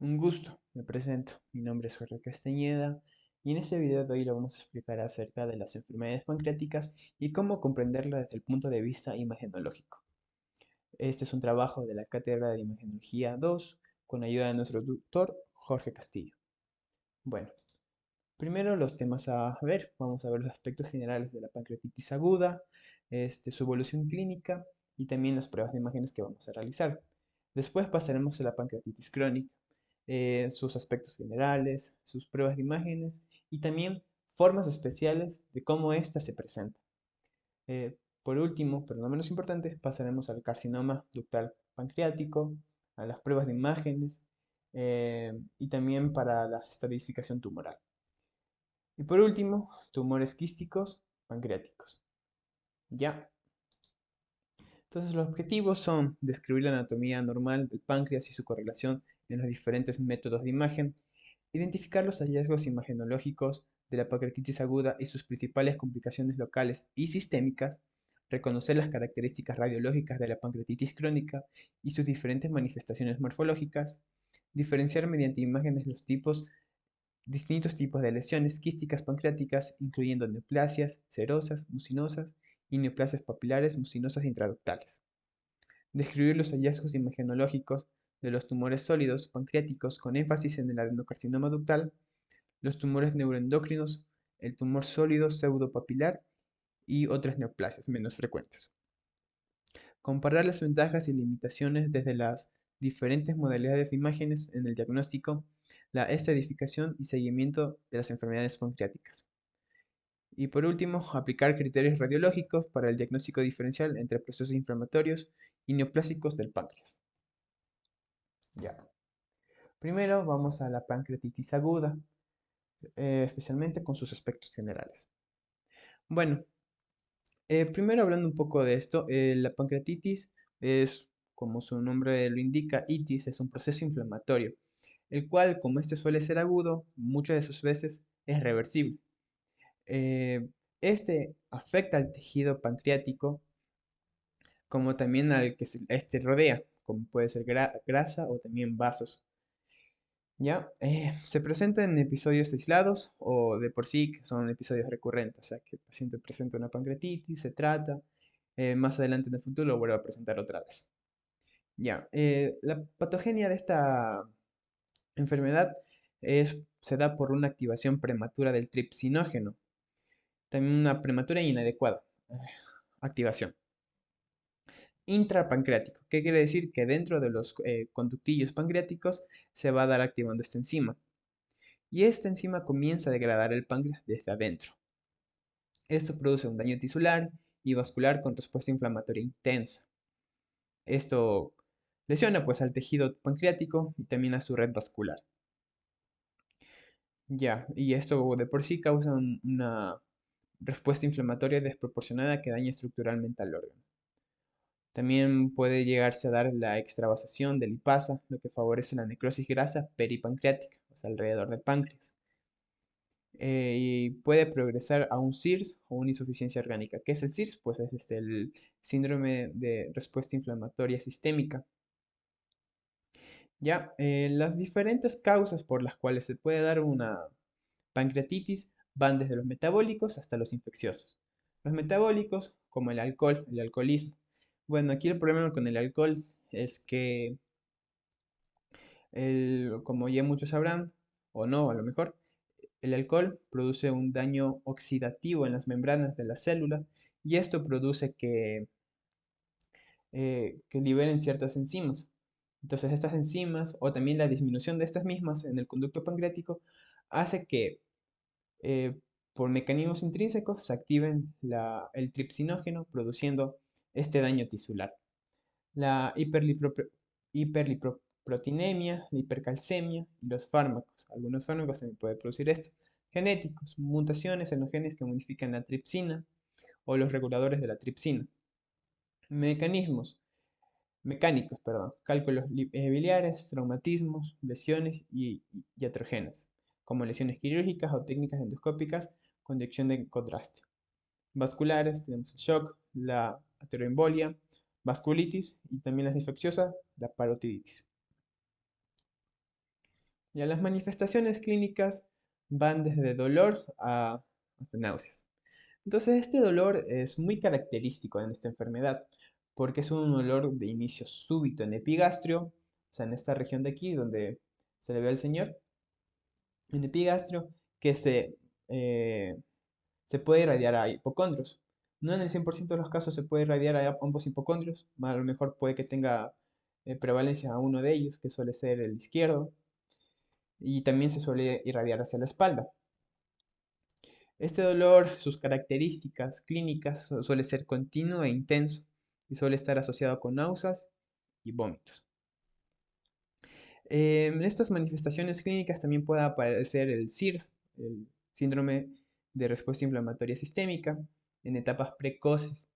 Un gusto, me presento. Mi nombre es Jorge Castañeda y en este video de hoy le vamos a explicar acerca de las enfermedades pancreáticas y cómo comprenderlas desde el punto de vista imagenológico. Este es un trabajo de la Cátedra de Imagenología 2 con ayuda de nuestro doctor Jorge Castillo. Bueno, primero los temas a ver. Vamos a ver los aspectos generales de la pancreatitis aguda, su evolución clínica y también las pruebas de imágenes que vamos a realizar. Después pasaremos a la pancreatitis crónica, sus aspectos generales, sus pruebas de imágenes y también formas especiales de cómo ésta se presenta. Por último, pero no menos importante, pasaremos al carcinoma ductal pancreático, a las pruebas de imágenes y también para la estratificación tumoral. Y por último, tumores quísticos pancreáticos. Ya. Entonces los objetivos son describir la anatomía normal del páncreas y su correlación en los diferentes métodos de imagen, identificar los hallazgos imagenológicos de la pancreatitis aguda y sus principales complicaciones locales y sistémicas, reconocer las características radiológicas de la pancreatitis crónica y sus diferentes manifestaciones morfológicas, diferenciar mediante imágenes los distintos tipos de lesiones quísticas pancreáticas, incluyendo neoplasias serosas, mucinosas y neoplasias papilares mucinosas intraductales. Describir los hallazgos imagenológicos de los tumores sólidos pancreáticos con énfasis en el adenocarcinoma ductal, los tumores neuroendocrinos, el tumor sólido pseudopapilar y otras neoplasias menos frecuentes. Comparar las ventajas y limitaciones desde las diferentes modalidades de imágenes en el diagnóstico, la estratificación y seguimiento de las enfermedades pancreáticas. Y por último, aplicar criterios radiológicos para el diagnóstico diferencial entre procesos inflamatorios y neoplásicos del páncreas. Ya. Primero vamos a la pancreatitis aguda, especialmente con sus aspectos generales. Bueno, primero hablando un poco de esto, la pancreatitis es, como su nombre lo indica, itis, es un proceso inflamatorio, el cual, como este suele ser agudo, muchas de sus veces es reversible. Este afecta al tejido pancreático, como también al que este rodea, como puede ser grasa o también vasos. ¿Ya? Se presenta en episodios aislados o de por sí que son episodios recurrentes, o sea que el paciente presenta una pancreatitis, se trata, más adelante en el futuro lo vuelve a presentar otra vez. Ya, la patogenia de esta enfermedad se da por una activación prematura del tripsinógeno, también una prematura e inadecuada activación. Intrapancreático, ¿qué quiere decir? Que dentro de los conductillos pancreáticos se va a dar activando esta enzima. Y esta enzima comienza a degradar el páncreas desde adentro. Esto produce un daño tisular y vascular con respuesta inflamatoria intensa. Esto lesiona pues al tejido pancreático y también a su red vascular. Ya, y esto de por sí causa una respuesta inflamatoria desproporcionada que daña estructuralmente al órgano. También puede llegarse a dar la extravasación de lipasa, lo que favorece la necrosis grasa peripancreática, o sea, alrededor del páncreas. Y puede progresar a un SIRS o una insuficiencia orgánica. ¿Qué es el SIRS? Pues es el síndrome de respuesta inflamatoria sistémica. Ya, las diferentes causas por las cuales se puede dar una pancreatitis van desde los metabólicos hasta los infecciosos. Los metabólicos, como el alcohol, el alcoholismo. Bueno, aquí el problema con el alcohol es que, como ya muchos sabrán, o no, a lo mejor, el alcohol produce un daño oxidativo en las membranas de la célula y esto produce que liberen ciertas enzimas. Entonces estas enzimas o también la disminución de estas mismas en el conducto pancreático hace que eh, por mecanismos intrínsecos se activen el tripsinógeno produciendo este daño tisular. La hiperlipoproteinemia, la hipercalcemia y los fármacos. Algunos fármacos también pueden producir esto. Genéticos, mutaciones en los genes que modifican la tripsina o los reguladores de la tripsina. Mecanismos, mecánicos, perdón, cálculos biliares, traumatismos, lesiones y iatrogenas, como lesiones quirúrgicas o técnicas endoscópicas con inyección de contraste. Vasculares, tenemos el shock, la ateroembolia, vasculitis y también las infecciosas, la parotiditis. Ya las manifestaciones clínicas van desde dolor hasta náuseas. Entonces, este dolor es muy característico en esta enfermedad, porque es un dolor de inicio súbito en epigastrio, o sea, en esta región de aquí donde se le ve al señor, en epigastrio, que eh, se puede irradiar a hipocondrios. No en el 100% de los casos se puede irradiar a ambos hipocondrios, a lo mejor puede que tenga prevalencia a uno de ellos, que suele ser el izquierdo, y también se suele irradiar hacia la espalda. Este dolor, sus características clínicas suele ser continuo e intenso y suele estar asociado con náuseas y vómitos. En estas manifestaciones clínicas también puede aparecer el SIRS, el síndrome de respuesta inflamatoria sistémica, en etapas precoces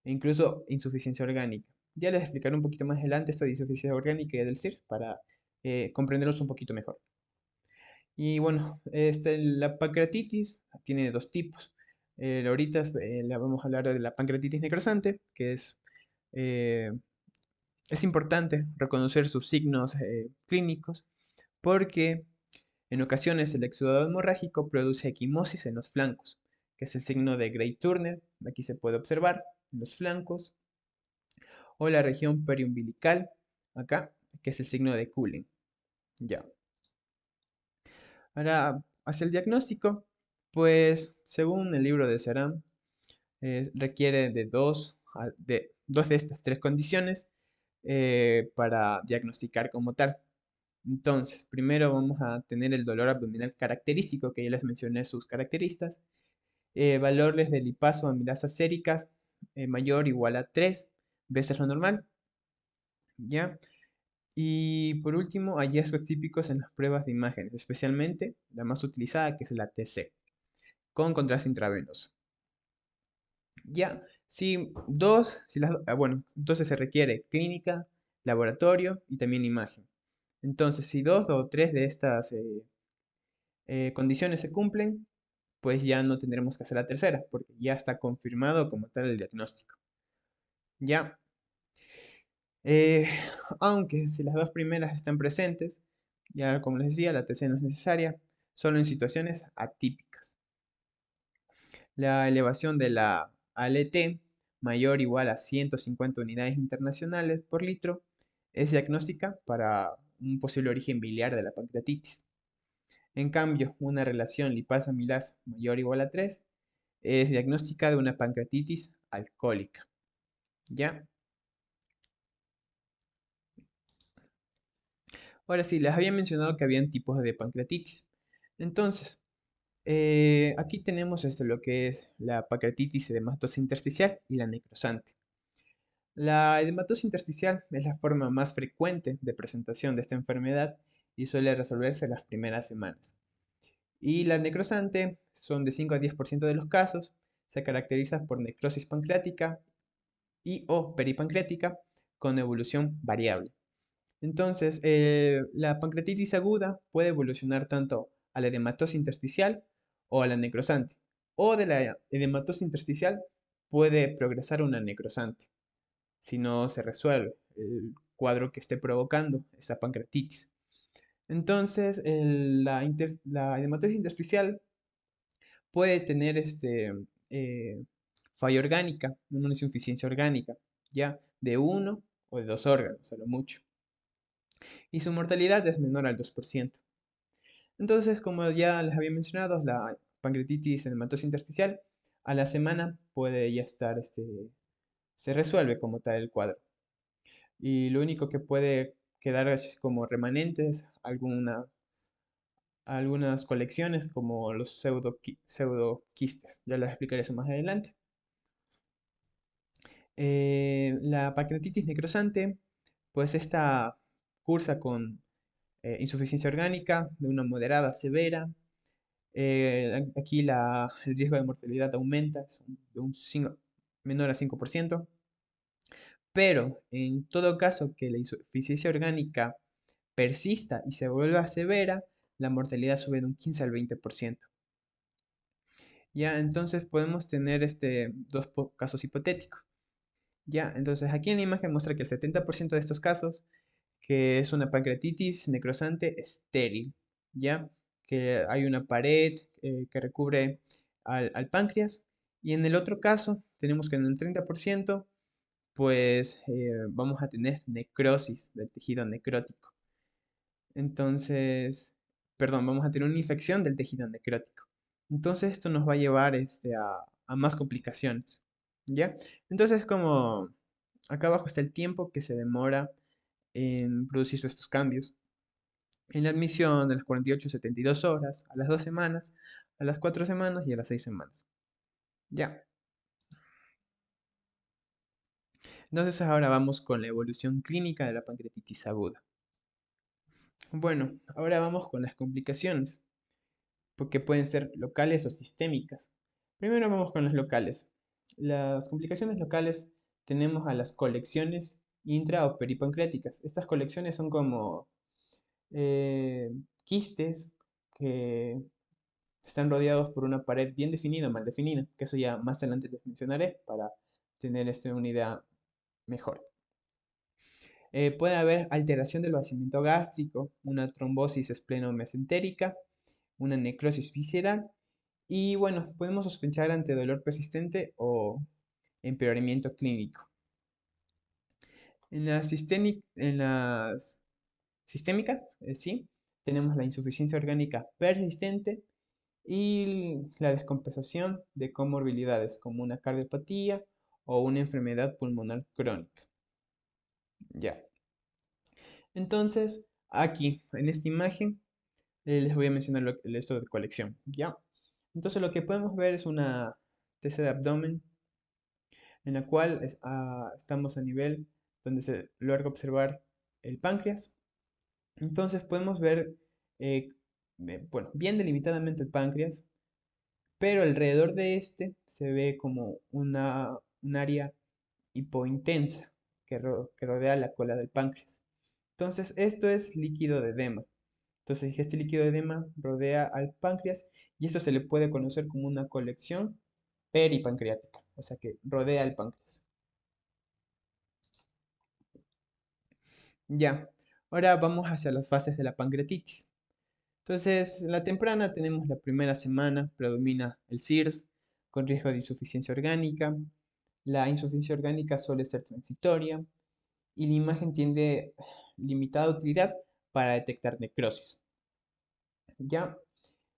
e incluso insuficiencia orgánica. Ya les explicaré un poquito más adelante esto de insuficiencia orgánica y del SIRS para comprenderlos un poquito mejor. Y bueno, la pancreatitis tiene dos tipos. Ahorita le vamos a hablar de la pancreatitis necrosante, que eh, es importante reconocer sus signos clínicos porque en ocasiones el exudado hemorrágico produce equimosis en los flancos, que es el signo de Gray-Turner, aquí se puede observar en los flancos, o la región periumbilical, acá, que es el signo de Cullen. Ya. Ahora, hacia el diagnóstico, pues según el libro de Serán, requiere de dos de estas tres condiciones para diagnosticar como tal. Entonces, primero vamos a tener el dolor abdominal característico, que ya les mencioné sus características, valores de lipazo amilasa séricas mayor o igual a 3 veces lo normal, ¿ya? Y por último, hallazgos típicos en las pruebas de imágenes, especialmente la más utilizada, que es la TC, con contraste intravenoso. Ya, bueno, entonces se requiere clínica, laboratorio y también imagen. Entonces, si dos o tres de estas condiciones se cumplen, pues ya no tendremos que hacer la tercera, porque ya está confirmado como tal el diagnóstico. Ya, eh, aunque si las dos primeras están presentes, ya como les decía, la TC no es necesaria, solo en situaciones atípicas. La elevación de la ALT mayor o igual a 150 unidades internacionales por litro es diagnóstica para un posible origen biliar de la pancreatitis. En cambio, una relación lipasa-amilasa mayor o igual a 3 es diagnóstica de una pancreatitis alcohólica. ¿Ya? Ahora sí, les había mencionado que habían tipos de pancreatitis. Entonces, aquí tenemos lo que es la pancreatitis edematosa intersticial y la necrosante. La edematosa intersticial es la forma más frecuente de presentación de esta enfermedad y suele resolverse las primeras semanas. Y la necrosante son de 5 a 10% de los casos, se caracteriza por necrosis pancreática y o peripancreática con evolución variable. Entonces, la pancreatitis aguda puede evolucionar tanto a la edematosa intersticial o a la necrosante, o de la edematosa intersticial puede progresar a una necrosante si no se resuelve el cuadro que esté provocando esa pancreatitis. Entonces, la hematosis intersticial puede tener eh, falla orgánica, una insuficiencia orgánica, ya de uno o de dos órganos, a lo mucho. Y su mortalidad es menor al 2%. Entonces, como ya les había mencionado, la pancreatitis hematosis intersticial a la semana puede ya estar, se resuelve como tal el cuadro. Y lo único que puede quedar así como remanentes, algunas colecciones como los pseudoquistes. Ya les explicaré eso más adelante. La pancreatitis necrosante, pues esta cursa con insuficiencia orgánica de una moderada a severa. Aquí el riesgo de mortalidad aumenta, de menor a 5%. Pero en todo caso que la insuficiencia orgánica persista y se vuelva severa, la mortalidad sube de un 15 al 20%. Ya, entonces podemos tener dos casos hipotéticos. Ya, entonces aquí en la imagen muestra que el 70% de estos casos que es una pancreatitis necrosante estéril, ¿ya? Que hay una pared que recubre al páncreas. Y en el otro caso, tenemos que en el 30%, pues vamos a tener necrosis del tejido necrótico. Entonces, perdón, vamos a tener una infección del tejido necrótico. Entonces, esto nos va a llevar a más complicaciones, ¿ya? Entonces, como acá abajo está el tiempo que se demora en producir estos cambios. En la admisión, a las 48 72 horas, a las 2 semanas, a las 4 semanas y a las 6 semanas. Ya. Entonces ahora vamos con la evolución clínica de la pancreatitis aguda. Bueno, ahora vamos con las complicaciones, porque pueden ser locales o sistémicas. Primero vamos con las locales. Las complicaciones locales tenemos a las colecciones intra o peripancreáticas. Estas colecciones son como eh, quistes que están rodeados por una pared bien definida o mal definida, que eso ya más adelante les mencionaré para tener una idea mejor. Puede haber alteración del vaciamiento gástrico, una trombosis espleno-mesentérica, una necrosis visceral y bueno, podemos sospechar ante dolor persistente o empeoramiento clínico. En las sistémicas, sí, tenemos la insuficiencia orgánica persistente y la descompensación de comorbilidades como una cardiopatía o una enfermedad pulmonar crónica. Ya. Entonces, aquí, en esta imagen, les voy a mencionar esto de colección. Ya. Entonces, lo que podemos ver es una TC de abdomen en la cual estamos a nivel donde se logra observar el páncreas. Entonces, podemos ver, eh, bueno, bien delimitadamente el páncreas, pero alrededor de este se ve como un área hipointensa que rodea la cola del páncreas. Entonces, esto es líquido de edema. Entonces, este líquido de edema rodea al páncreas y esto se le puede conocer como una colección peripancreática, o sea que rodea el páncreas. Ya, ahora vamos hacia las fases de la pancreatitis. Entonces, en la temprana tenemos la primera semana, predomina el CIRS con riesgo de insuficiencia orgánica. La insuficiencia orgánica suele ser transitoria y la imagen tiene limitada utilidad para detectar necrosis. ¿Ya?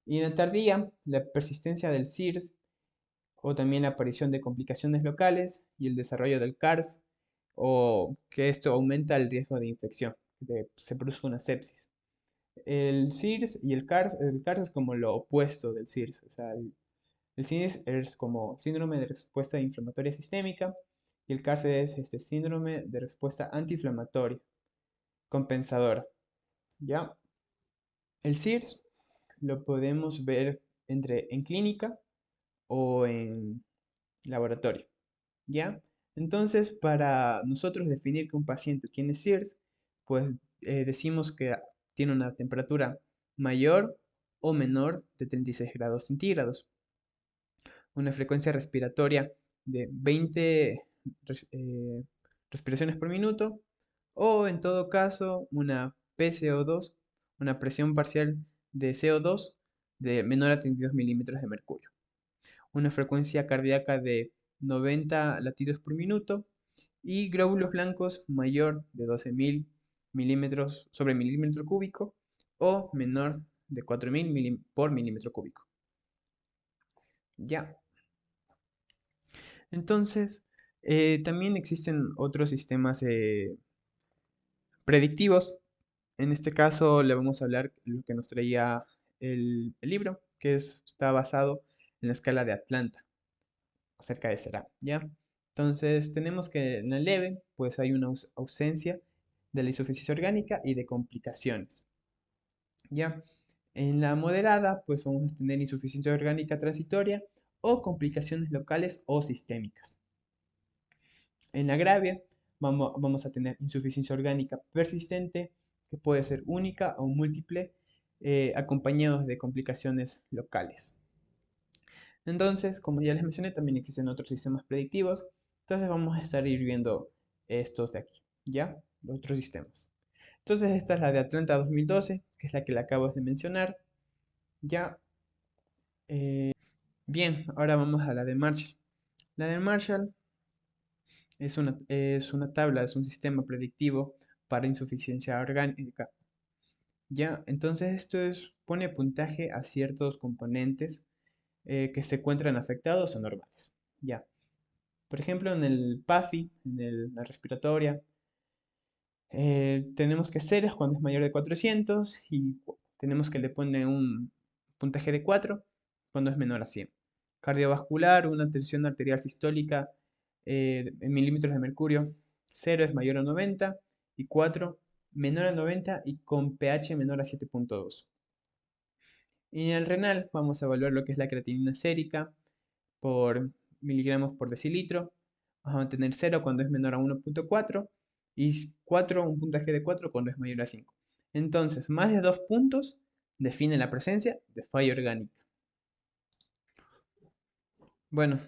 Y en la tardía, la persistencia del CIRS o también la aparición de complicaciones locales y el desarrollo del CARS o que esto aumenta el riesgo de infección, de se produzca una sepsis. El CIRS y el CARS es como lo opuesto del CIRS, o sea, el CIRS es como síndrome de respuesta inflamatoria sistémica y el CARS es este síndrome de respuesta antiinflamatoria compensadora, ¿ya? El CIRS lo podemos ver en clínica o en laboratorio, ¿ya? Entonces, para nosotros definir que un paciente tiene CIRS, pues decimos que tiene una temperatura mayor o menor de 36 grados centígrados, una frecuencia respiratoria de 20 respiraciones por minuto, o en todo caso una PCO2, una presión parcial de CO2 de menor a 32 milímetros de mercurio, una frecuencia cardíaca de 90 latidos por minuto y glóbulos blancos mayor de 12.000 milímetros sobre milímetro cúbico o menor de 4.000 por milímetro cúbico. Ya. Entonces, también existen otros sistemas predictivos. En este caso le vamos a hablar lo que nos traía el libro, que está basado en la escala de Atlanta, acerca de será, ¿ya? Entonces tenemos que en la leve, pues hay una ausencia de la insuficiencia orgánica y de complicaciones, ¿ya? En la moderada, pues vamos a tener insuficiencia orgánica transitoria o complicaciones locales o sistémicas. En la grave, vamos a tener insuficiencia orgánica persistente, que puede ser única o múltiple, acompañados de complicaciones locales. Entonces, como ya les mencioné, también existen otros sistemas predictivos. Entonces vamos a estar viendo estos de aquí, ¿ya? Los otros sistemas. Entonces esta es la de Atlanta 2012, que es la que le acabo de mencionar. Ya, bien, ahora vamos a la de Marshall. La de Marshall es una tabla, es un sistema predictivo para insuficiencia orgánica. Ya, entonces pone puntaje a ciertos componentes que se encuentran afectados o normales. Ya, por ejemplo, en el PAFI, la respiratoria, tenemos que 0 es cuando es mayor de 400 y tenemos que le pone un puntaje de 4 cuando es menor a 100. Cardiovascular, una tensión arterial sistólica en milímetros de mercurio, 0 es mayor a 90 y 4 menor a 90 y con pH menor a 7.2. Y en el renal vamos a evaluar lo que es la creatinina sérica por miligramos por decilitro. Vamos a tener 0 cuando es menor a 1.4 y 4, un puntaje de 4 cuando es mayor a 5. Entonces, más de 2 puntos define la presencia de falla orgánica. Bueno,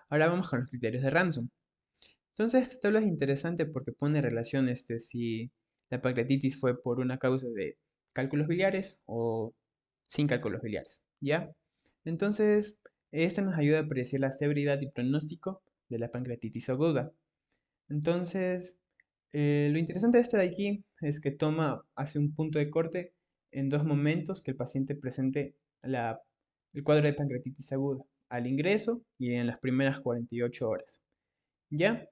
ahora vamos con los criterios de Ransom. Entonces, esta tabla es interesante porque pone relación si la pancreatitis fue por una causa de cálculos biliares o sin cálculos biliares, ¿ya? Entonces, esta nos ayuda a predecir la severidad y pronóstico de la pancreatitis aguda. Entonces, lo interesante de esta de aquí es que hace un punto de corte en dos momentos que el paciente presente el cuadro de pancreatitis aguda, al ingreso y en las primeras 48 horas. ¿Ya?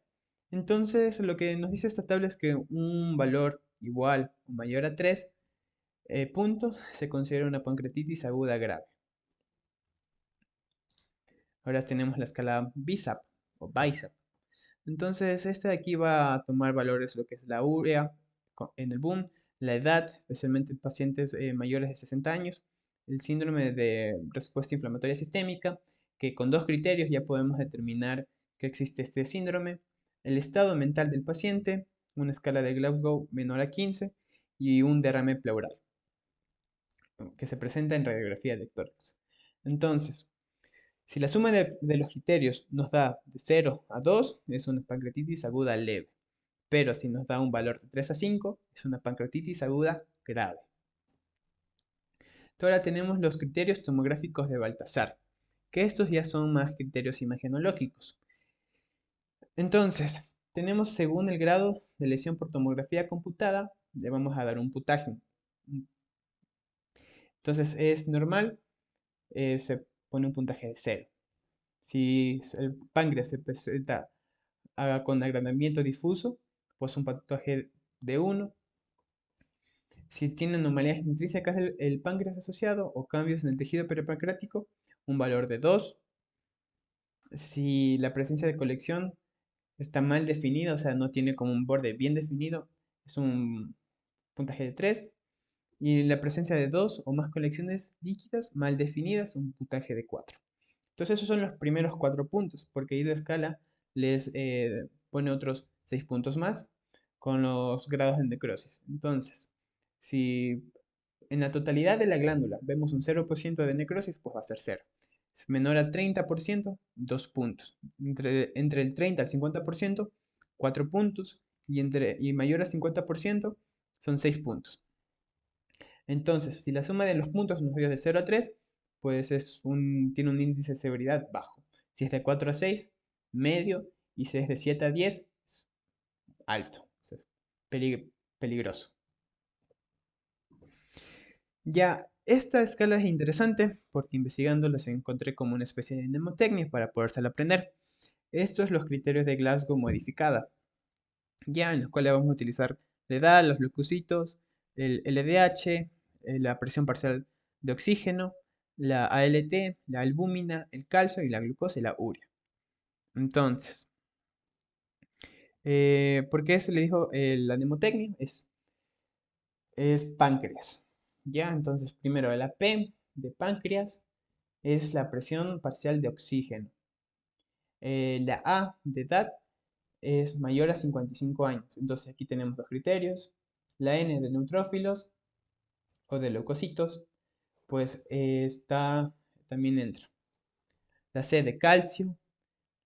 Entonces, lo que nos dice esta tabla es que un valor igual o mayor a 3 puntos se considera una pancreatitis aguda grave. Ahora tenemos la escala BISAP o BISAP. Entonces, este de aquí va a tomar valores lo que es la urea en el boom, la edad, especialmente en pacientes mayores de 60 años, el síndrome de respuesta inflamatoria sistémica, que con dos criterios ya podemos determinar que existe este síndrome, el estado mental del paciente, una escala de Glasgow menor a 15 y un derrame pleural, que se presenta en radiografía de tórax. Entonces, si la suma de los criterios nos da de 0 a 2, es una pancreatitis aguda leve. Pero si nos da un valor de 3 a 5, es una pancreatitis aguda grave. Ahora tenemos los criterios tomográficos de Baltasar, que estos ya son más criterios imagenológicos. Entonces, tenemos según el grado de lesión por tomografía computada, le vamos a dar un puntaje. Entonces, es normal, se pone un puntaje de 0. Si el páncreas se presenta con agrandamiento difuso, pues un puntaje de 1. Si tiene anomalías intrínsecas del páncreas asociado o cambios en el tejido peripancreático, un valor de 2. Si la presencia de colección está mal definida, o sea, no tiene como un borde bien definido, es un puntaje de 3. Y la presencia de 2 o más colecciones líquidas mal definidas, un puntaje de 4. Entonces esos son los primeros 4 puntos, porque ahí la escala les pone otros 6 puntos más con los grados de necrosis. Entonces, si en la totalidad de la glándula vemos un 0% de necrosis, pues va a ser 0. Es menor a 30%, 2 puntos. Entre el 30 al 50%, 4 puntos. Y mayor a 50% son 6 puntos. Entonces, si la suma de los puntos nos dio de 0 a 3, pues tiene un índice de severidad bajo. Si es de 4 a 6, medio. Y si es de 7 a 10, es alto. O sea, es peligroso. Ya, esta escala es interesante porque investigando las encontré como una especie de mnemotecnia para podérsela aprender. Estos son los criterios de Glasgow modificada, ya en los cuales vamos a utilizar la edad, los leucocitos, el LDH, la presión parcial de oxígeno, la ALT, la albúmina, el calcio y la glucosa y la urea. Entonces, ¿por qué se le dijo la mnemotecnia? Es páncreas. Ya, entonces primero la P de páncreas es la presión parcial de oxígeno. La A de edad es mayor a 55 años. Entonces aquí tenemos dos criterios. La N de neutrófilos o de leucocitos, pues también entra. La C de calcio,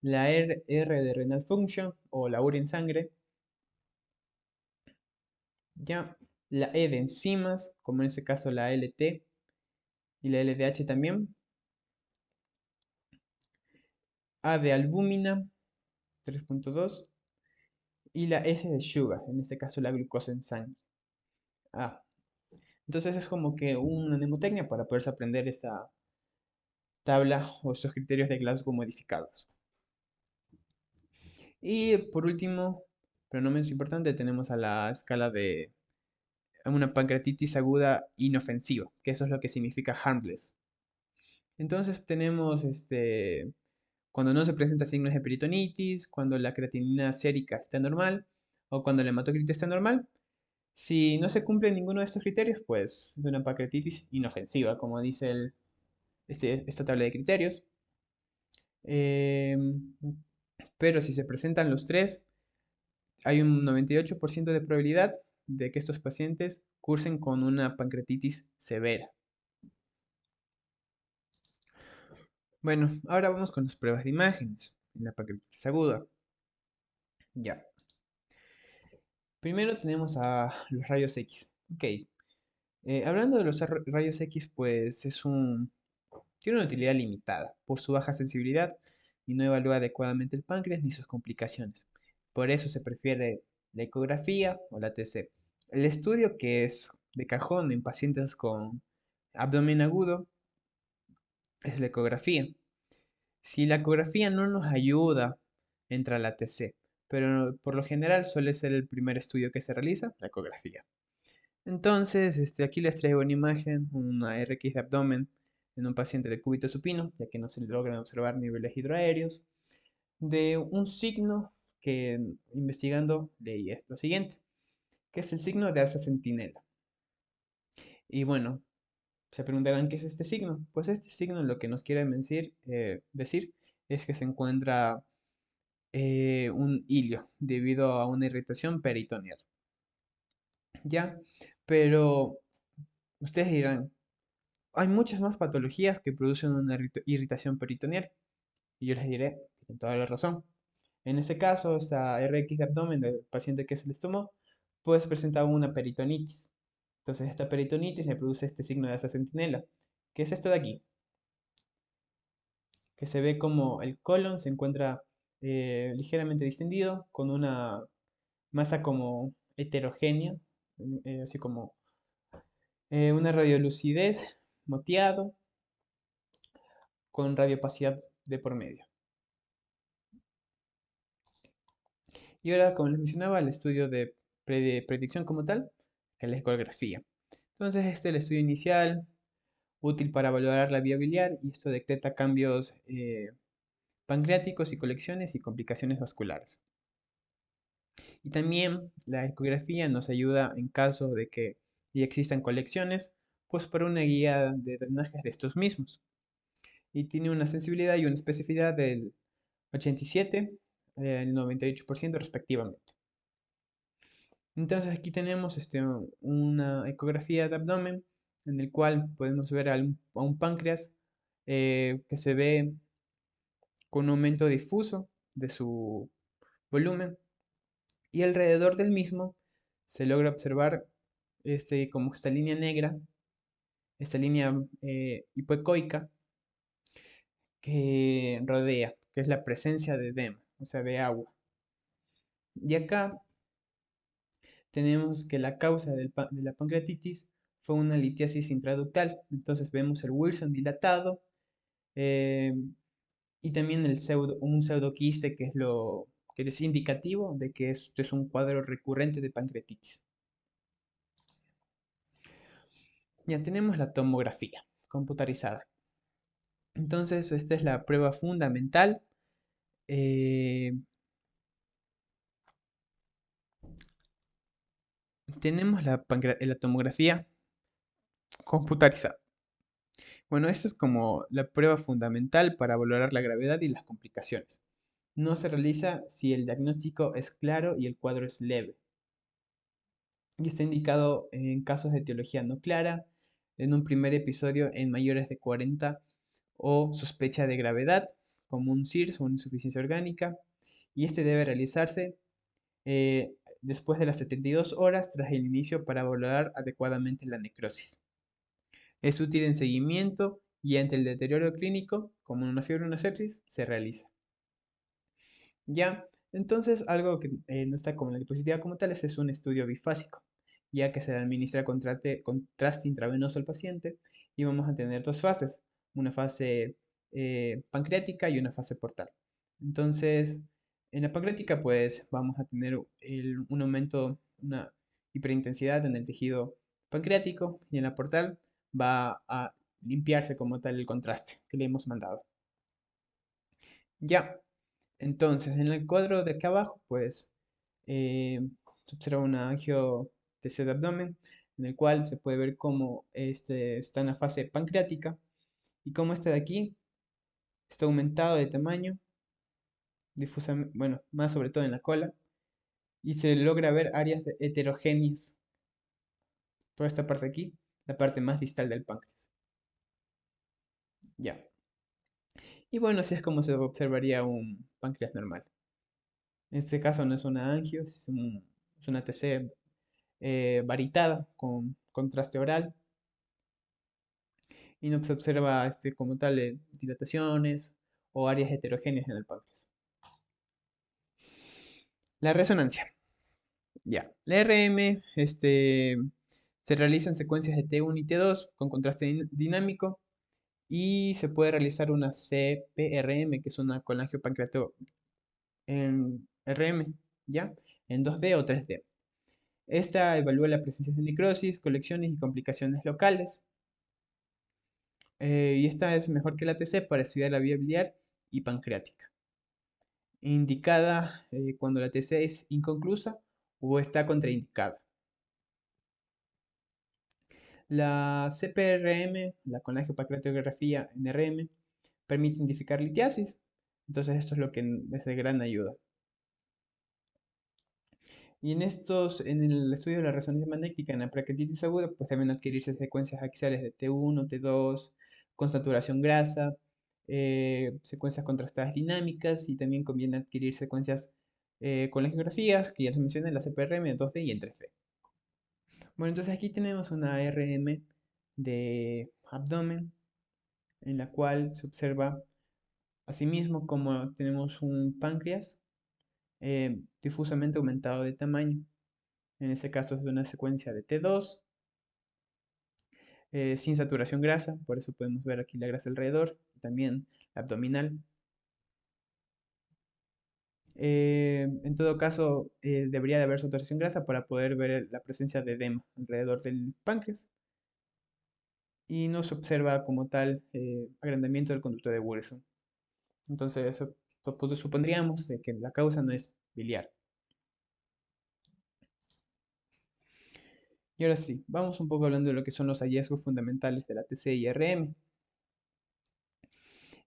la R de renal function o la urea en sangre, Ya la E de enzimas, como en este caso la LT y la LDH también. A de albúmina, 3.2. Y la S de sugar, en este caso la glucosa en sangre. Ah, entonces es como que una mnemotecnia para poderse aprender esta tabla o estos criterios de Glasgow modificados. Y por último, pero no menos importante, tenemos a la escala de una pancreatitis aguda inofensiva, que eso es lo que significa harmless. Entonces tenemos cuando no se presentan signos de peritonitis, cuando la creatinina sérica está normal o cuando el hematocrito está normal. Si no se cumple ninguno de estos criterios, pues es una pancreatitis inofensiva, como dice esta tabla de criterios. Em, pero si se presentan los tres, hay un 98% de probabilidad de que estos pacientes cursen con una pancreatitis severa. Bueno, ahora vamos con las pruebas de imágenes en la pancreatitis aguda. Ya. Primero tenemos a los rayos X. Ok. Hablando de los rayos X, pues tiene una utilidad limitada por su baja sensibilidad y no evalúa adecuadamente el páncreas ni sus complicaciones. Por eso se prefiere la ecografía o la TC. El estudio que es de cajón en pacientes con abdomen agudo es la ecografía. Si la ecografía no nos ayuda, entra la TC, pero por lo general suele ser el primer estudio que se realiza, la ecografía. Entonces, aquí les traigo una imagen, una RX de abdomen en un paciente de cúbito supino, ya que no se logran observar niveles hidroaéreos, de un signo que investigando leí es lo siguiente, que es el signo de asa centinela. Y bueno, se preguntarán qué es este signo. Pues este signo lo que nos quiere decir es que se encuentra un hilio debido a una irritación peritoneal. ¿Ya? Pero ustedes dirán, hay muchas más patologías que producen una irritación peritoneal. Y yo les diré, tienen toda la razón. En ese caso, esta RX de abdomen del paciente que se les tomó, pues presentaba una peritonitis. Entonces, esta peritonitis le produce este signo de asa centinela, que es esto de aquí, que se ve como el colon se encuentra ligeramente distendido, con una masa como heterogénea, así como una radiolucidez, moteado, con radiopacidad de por medio. Y ahora, como les mencionaba, el estudio de predicción como tal, que es la ecografía. Entonces, este es el estudio inicial, útil para valorar la vía biliar y esto detecta cambios pancreáticos y colecciones y complicaciones vasculares. Y también la ecografía nos ayuda en caso de que ya existan colecciones, pues para una guía de drenajes de estos mismos. Y tiene una sensibilidad y una especificidad del 87, el 98% respectivamente. Entonces aquí tenemos una ecografía de abdomen en el cual podemos ver a un páncreas que se ve con un aumento difuso de su volumen y alrededor del mismo se logra observar como esta línea negra, esta línea hipoecoica que rodea, que es la presencia de edema, o sea, de agua. Y acá tenemos que la causa de la pancreatitis fue una litiasis intraductal. Entonces vemos el Wilson dilatado eh, y también un pseudoquiste que es indicativo de que esto es un cuadro recurrente de pancreatitis. Ya tenemos la tomografía computarizada. Entonces esta es la prueba fundamental. Eh, tenemos la tomografía computarizada. Bueno, esta es como la prueba fundamental para valorar la gravedad y las complicaciones. No se realiza si el diagnóstico es claro y el cuadro es leve. Y está indicado en casos de etiología no clara, en un primer episodio en mayores de 40 o sospecha de gravedad, como un CIRS o una insuficiencia orgánica. Y este debe realizarse después de las 72 horas tras el inicio para valorar adecuadamente la necrosis. Es útil en seguimiento y ante el deterioro clínico, como una fiebre o una sepsis, se realiza. Ya, entonces algo que no está como en la diapositiva como tal es un estudio bifásico, ya que se administra contraste intravenoso al paciente y vamos a tener dos fases, una fase pancreática y una fase portal. Entonces, en la pancreática pues vamos a tener un aumento, una hiperintensidad en el tejido pancreático y en la portal va a limpiarse como tal el contraste que le hemos mandado. Ya, entonces en el cuadro de acá abajo, pues se observa una angio-TC de abdomen, en el cual se puede ver cómo este está en la fase pancreática y cómo este de aquí está aumentado de tamaño, difusamente, bueno, más sobre todo en la cola, y se logra ver áreas heterogéneas. Toda esta parte aquí, la parte más distal del páncreas. Ya. Y bueno, así es como se observaría un páncreas normal. En este caso no es una angio, es una TC varitada con contraste oral y no se observa como tal dilataciones o áreas heterogéneas en el páncreas. La resonancia. Ya. La RM se realiza en secuencias de T1 y T2 con contraste dinámico y se puede realizar una CPRM, que es una colangiopancreato en RM, ¿ya? En 2D o 3D. Esta evalúa la presencia de necrosis, colecciones y complicaciones locales. Y esta es mejor que la TC para estudiar la vía biliar y pancreática. Indicada cuando la TC es inconclusa o está contraindicada. La CPRM, la colangiopancreatografía en RM, permite identificar litiasis. Entonces esto es lo que es de gran ayuda. Y en el estudio de la resonancia magnética en la pancreatitis aguda, pues deben adquirirse secuencias axiales de T1, T2, con saturación grasa, secuencias contrastadas dinámicas y también conviene adquirir secuencias con las geografías, que ya les mencioné, la CPRM en 2D y en 3D. Bueno, entonces aquí tenemos una RM de abdomen en la cual se observa asimismo como tenemos un páncreas difusamente aumentado de tamaño. En este caso es una secuencia de T2 sin saturación grasa, por eso podemos ver aquí la grasa alrededor, también la abdominal. En todo caso, debería de haber saturación grasa para poder ver la presencia de edema alrededor del páncreas. Y no se observa como tal agrandamiento del conducto de Wilson. Entonces, eso pues, supondríamos de que la causa no es biliar. Y ahora sí, vamos un poco hablando de lo que son los hallazgos fundamentales de la TC-IRM.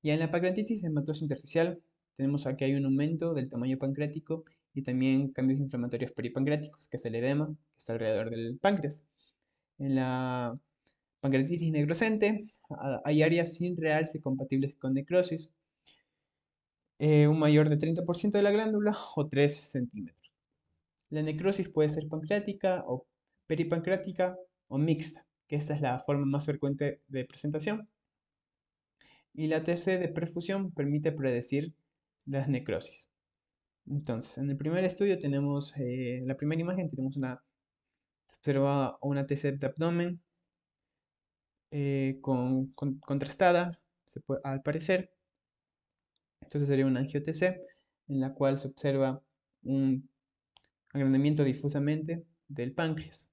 Y en la pancreatitis hematosa intersticial tenemos aquí hay un aumento del tamaño pancreático y también cambios inflamatorios peripancreáticos, que es el edema que está alrededor del páncreas. En la pancreatitis necrosante hay áreas sin realce compatibles con necrosis, un mayor de 30% de la glándula o 3 centímetros. La necrosis puede ser pancreática o peripancreática o mixta, que esta es la forma más frecuente de presentación. Y la TC de perfusión permite predecir las necrosis. Entonces, en el primer estudio tenemos, la primera imagen tenemos se observa una TC de abdomen contrastada, al parecer. Entonces sería una angio-TC en la cual se observa un agrandamiento difusamente del páncreas.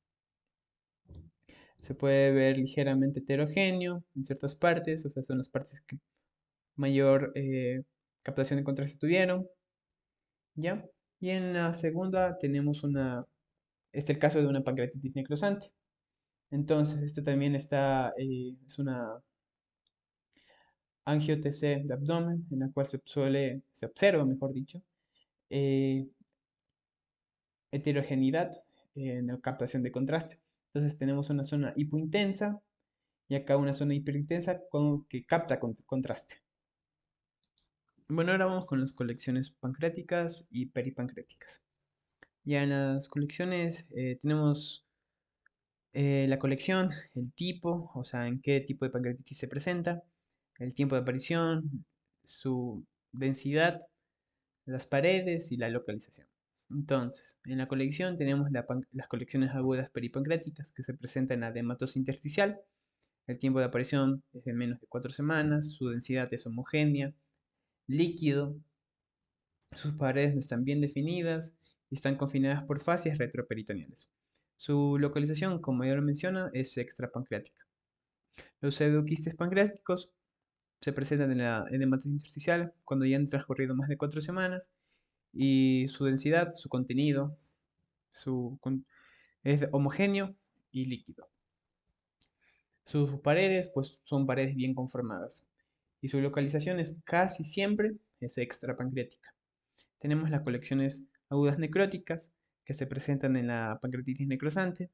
Se puede ver ligeramente heterogéneo en ciertas partes, o sea, son las partes que mayor captación de contraste tuvieron, ¿ya? Y en la segunda tenemos este es el caso de una pancreatitis necrosante. Entonces, este también es una angio-TC de abdomen, en la cual se observa, mejor dicho, eh, heterogeneidad en la captación de contraste. Entonces tenemos una zona hipointensa y acá una zona hiperintensa que capta contraste. Bueno, ahora vamos con las colecciones pancreáticas y peripancreáticas. Ya en las colecciones tenemos la colección, el tipo, o sea, en qué tipo de pancreatitis se presenta, el tiempo de aparición, su densidad, las paredes y la localización. Entonces, en la colección tenemos las colecciones agudas peripancreáticas que se presentan en la dematosis intersticial. El tiempo de aparición es de menos de 4 semanas, su densidad es homogénea, líquido, sus paredes no están bien definidas y están confinadas por fascias retroperitoneales. Su localización, como ya lo menciona, es extrapancreática. Los pseudoquistes pancreáticos se presentan en la edematosis intersticial cuando ya han transcurrido más de 4 semanas y su densidad, su contenido, es homogéneo y líquido. Sus paredes pues son paredes bien conformadas y su localización es casi siempre es extrapancreática. Tenemos las colecciones agudas necróticas que se presentan en la pancreatitis necrosante.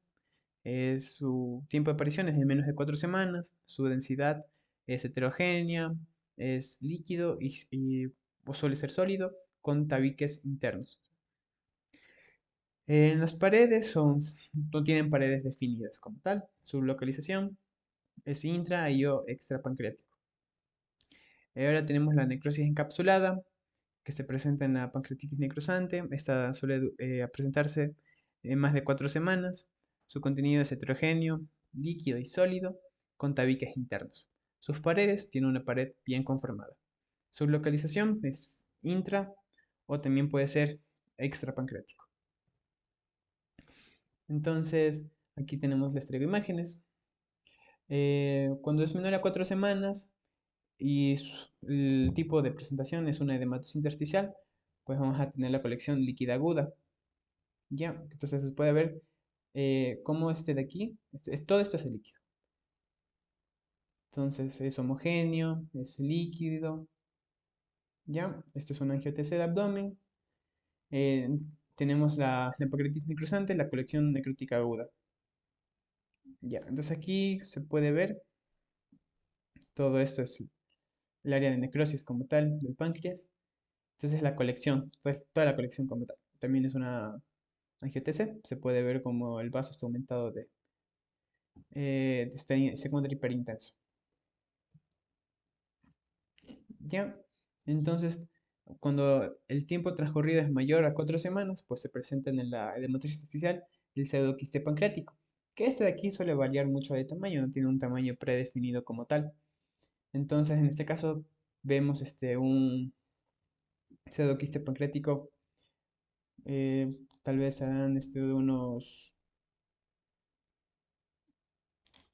Su tiempo de aparición es de menos de 4 semanas, su densidad es heterogénea, es líquido o suele ser sólido con tabiques internos. En las paredes no tienen paredes definidas como tal. Su localización es intra y o extrapancreático. Ahora tenemos la necrosis encapsulada, que se presenta en la pancreatitis necrosante. Esta suele presentarse en más de 4 semanas. Su contenido es heterogéneo, líquido y sólido, con tabiques internos. Sus paredes tienen una pared bien conformada. Su localización es intra o también puede ser extrapancreático. Entonces, aquí tenemos las imágenes. Cuando es menor a 4 semanas y el tipo de presentación es una edematosis intersticial, pues vamos a tener la colección líquida aguda. Ya, entonces se puede ver cómo este de aquí, todo esto es el líquido. Entonces es homogéneo, es líquido. Ya, este es un angiotc de abdomen. Eh, Tenemos la pancreatitis necrosante, la colección necrótica aguda. Ya, entonces aquí se puede ver todo esto es el área de necrosis como tal del páncreas. Entonces la colección, pues, toda la colección como tal. También es una angiotc, se puede ver como el vaso está aumentado se encuentra hiperintenso. ¿Ya? Entonces, cuando el tiempo transcurrido es mayor a 4 semanas, pues se presentan en la edematosis intersticial el pseudoquiste pancreático, que este de aquí suele variar mucho de tamaño, no tiene un tamaño predefinido como tal. Entonces, en este caso, vemos un pseudoquiste pancreático, tal vez serán de unos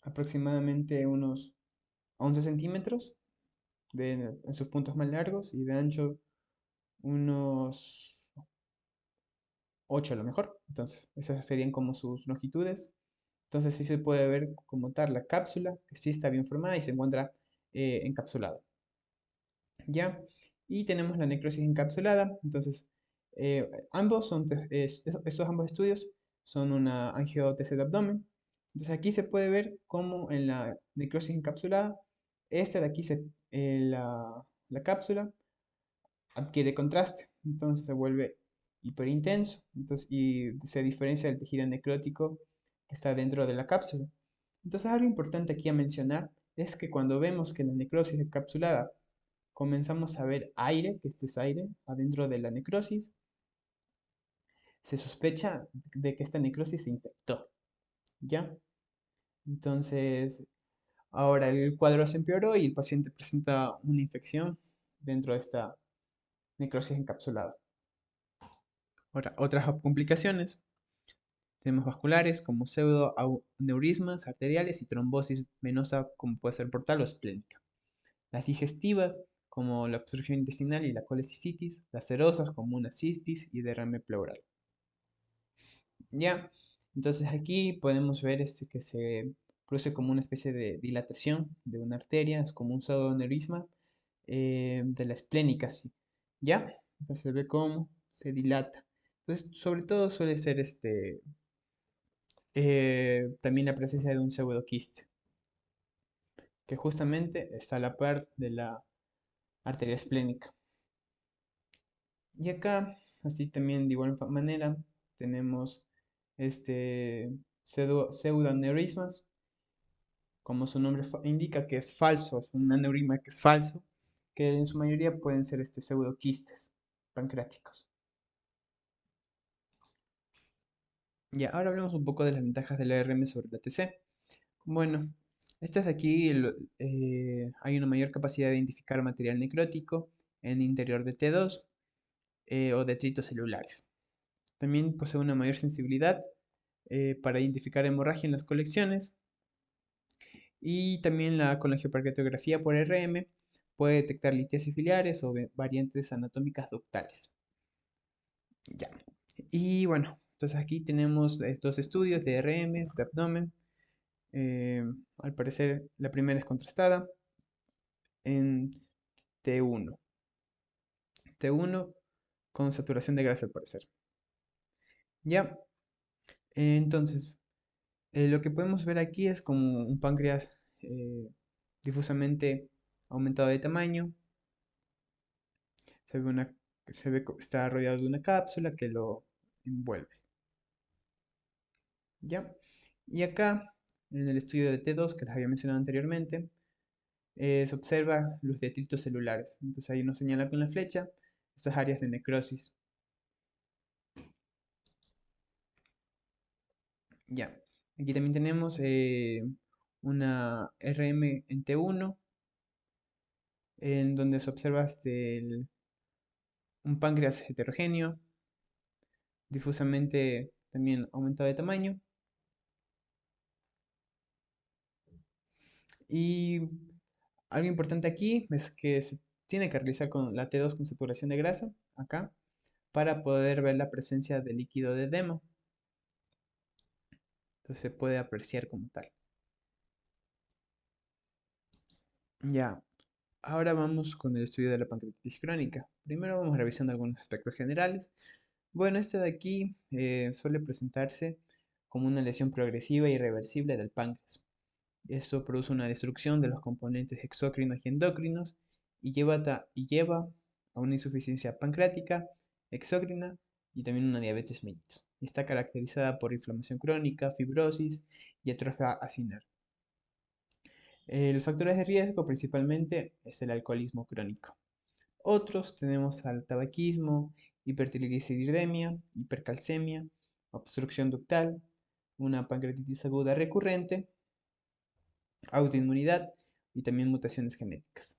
aproximadamente unos 11 centímetros en sus puntos más largos y de ancho unos 8 a lo mejor. Entonces, esas serían como sus longitudes. Entonces, sí se puede ver como tal la cápsula, que sí está bien formada y se encuentra encapsulada. ¿Ya? Y tenemos la necrosis encapsulada. Entonces, estos ambos estudios son una angio-TC de abdomen. Entonces, aquí se puede ver cómo en la necrosis encapsulada, esta de aquí, la cápsula, adquiere contraste, entonces se vuelve hiperintenso y se diferencia del tejido necrótico que está dentro de la cápsula. Entonces algo importante aquí a mencionar es que cuando vemos que la necrosis encapsulada comenzamos a ver aire, que esto es aire, adentro de la necrosis, se sospecha de que esta necrosis se infectó, ¿ya? Entonces, ahora el cuadro se empeoró y el paciente presenta una infección dentro de esta necrosis encapsulada. Ahora, otras complicaciones tenemos vasculares como pseudoaneurismas arteriales y trombosis venosa como puede ser portal o esplénica. Las digestivas como la obstrucción intestinal y la colecistitis. Las serosas como una cistis y derrame pleural. Ya, entonces aquí podemos ver que se produce como una especie de dilatación de una arteria, es como un pseudoaneurisma de la esplénica, ¿sí? ¿Ya? Entonces se ve cómo se dilata. Entonces, sobre todo suele ser también la presencia de un pseudoquiste, que justamente está a la par de la arteria esplénica. Y acá, así también de igual manera, tenemos pseudoaneurismas, como su nombre indica, que es falso, es un aneurisma que es falso, que en su mayoría pueden ser pseudoquistes pancreáticos. Ya, ahora hablemos un poco de las ventajas del ARM sobre el ATC. Bueno, estas de aquí hay una mayor capacidad de identificar material necrótico en el interior de T2 o detritos celulares. También posee una mayor sensibilidad para identificar hemorragia en las colecciones y también con la angiopancreatografía por RM puede detectar litiasis biliares o variantes anatómicas ductales. Ya. Y bueno, entonces aquí tenemos dos estudios de RM, de abdomen. Al parecer la primera es contrastada en T1. T1 con saturación de grasa al parecer. Ya, entonces lo que podemos ver aquí es como un páncreas eh, difusamente aumentado de tamaño. Se ve está rodeado de una cápsula que lo envuelve. ¿Ya? Y acá, en el estudio de T2 que les había mencionado anteriormente, se observa los detritos celulares. Entonces ahí nos señala con la flecha estas áreas de necrosis. Ya. Aquí también tenemos una RM en T1, en donde se observa un páncreas heterogéneo, difusamente también aumentado de tamaño. Y algo importante aquí es que se tiene que realizar con la T2 con saturación de grasa, acá, para poder ver la presencia de líquido de edema. Entonces se puede apreciar como tal. Ya, ahora vamos con el estudio de la pancreatitis crónica. Primero vamos revisando algunos aspectos generales. Bueno, este de aquí suele presentarse como una lesión progresiva e irreversible del páncreas. Esto produce una destrucción de los componentes exócrinos y endocrinos y lleva a una insuficiencia pancreática, exócrina y también una diabetes mellitus. Y está caracterizada por inflamación crónica, fibrosis y atrofia acinar. Los factores de riesgo principalmente es el alcoholismo crónico. Otros tenemos al tabaquismo, hipertrigliceridemia, hipercalcemia, obstrucción ductal, una pancreatitis aguda recurrente, autoinmunidad y también mutaciones genéticas.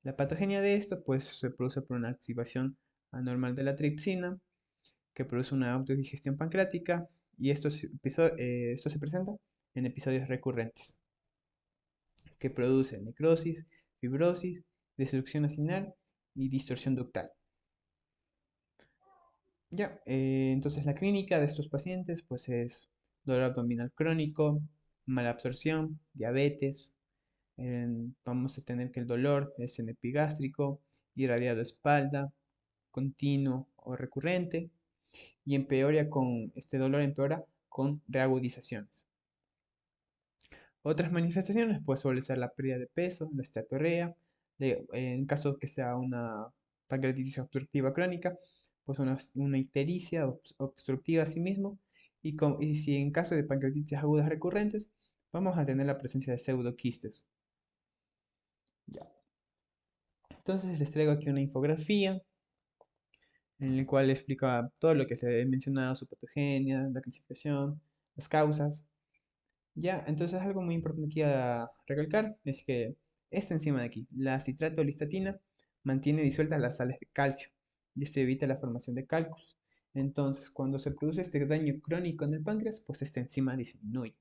La patogenia de esto pues se produce por una activación anormal de la tripsina que produce una autodigestión pancreática y esto se presenta en episodios recurrentes que producen necrosis, fibrosis, destrucción acinar y distorsión ductal. Ya, entonces la clínica de estos pacientes pues es dolor abdominal crónico, mala absorción, diabetes. Vamos a tener que el dolor es en epigástrico, irradiado a espalda, continuo o recurrente y este dolor empeora con reagudizaciones. Otras manifestaciones pues suele ser la pérdida de peso, la esteatorrea, en caso que sea una pancreatitis obstructiva crónica, pues una ictericia obstructiva a sí mismo, y si en caso de pancreatitis agudas recurrentes, vamos a tener la presencia de pseudoquistes. Ya. Entonces les traigo aquí una infografía en la cual explica todo lo que les he mencionado, su patogenia, la clasificación, las causas. Ya, entonces algo muy importante aquí a recalcar es que esta enzima de aquí, la citratolistatina, mantiene disueltas las sales de calcio y esto evita la formación de cálculos. Entonces, cuando se produce este daño crónico en el páncreas, pues esta enzima disminuye.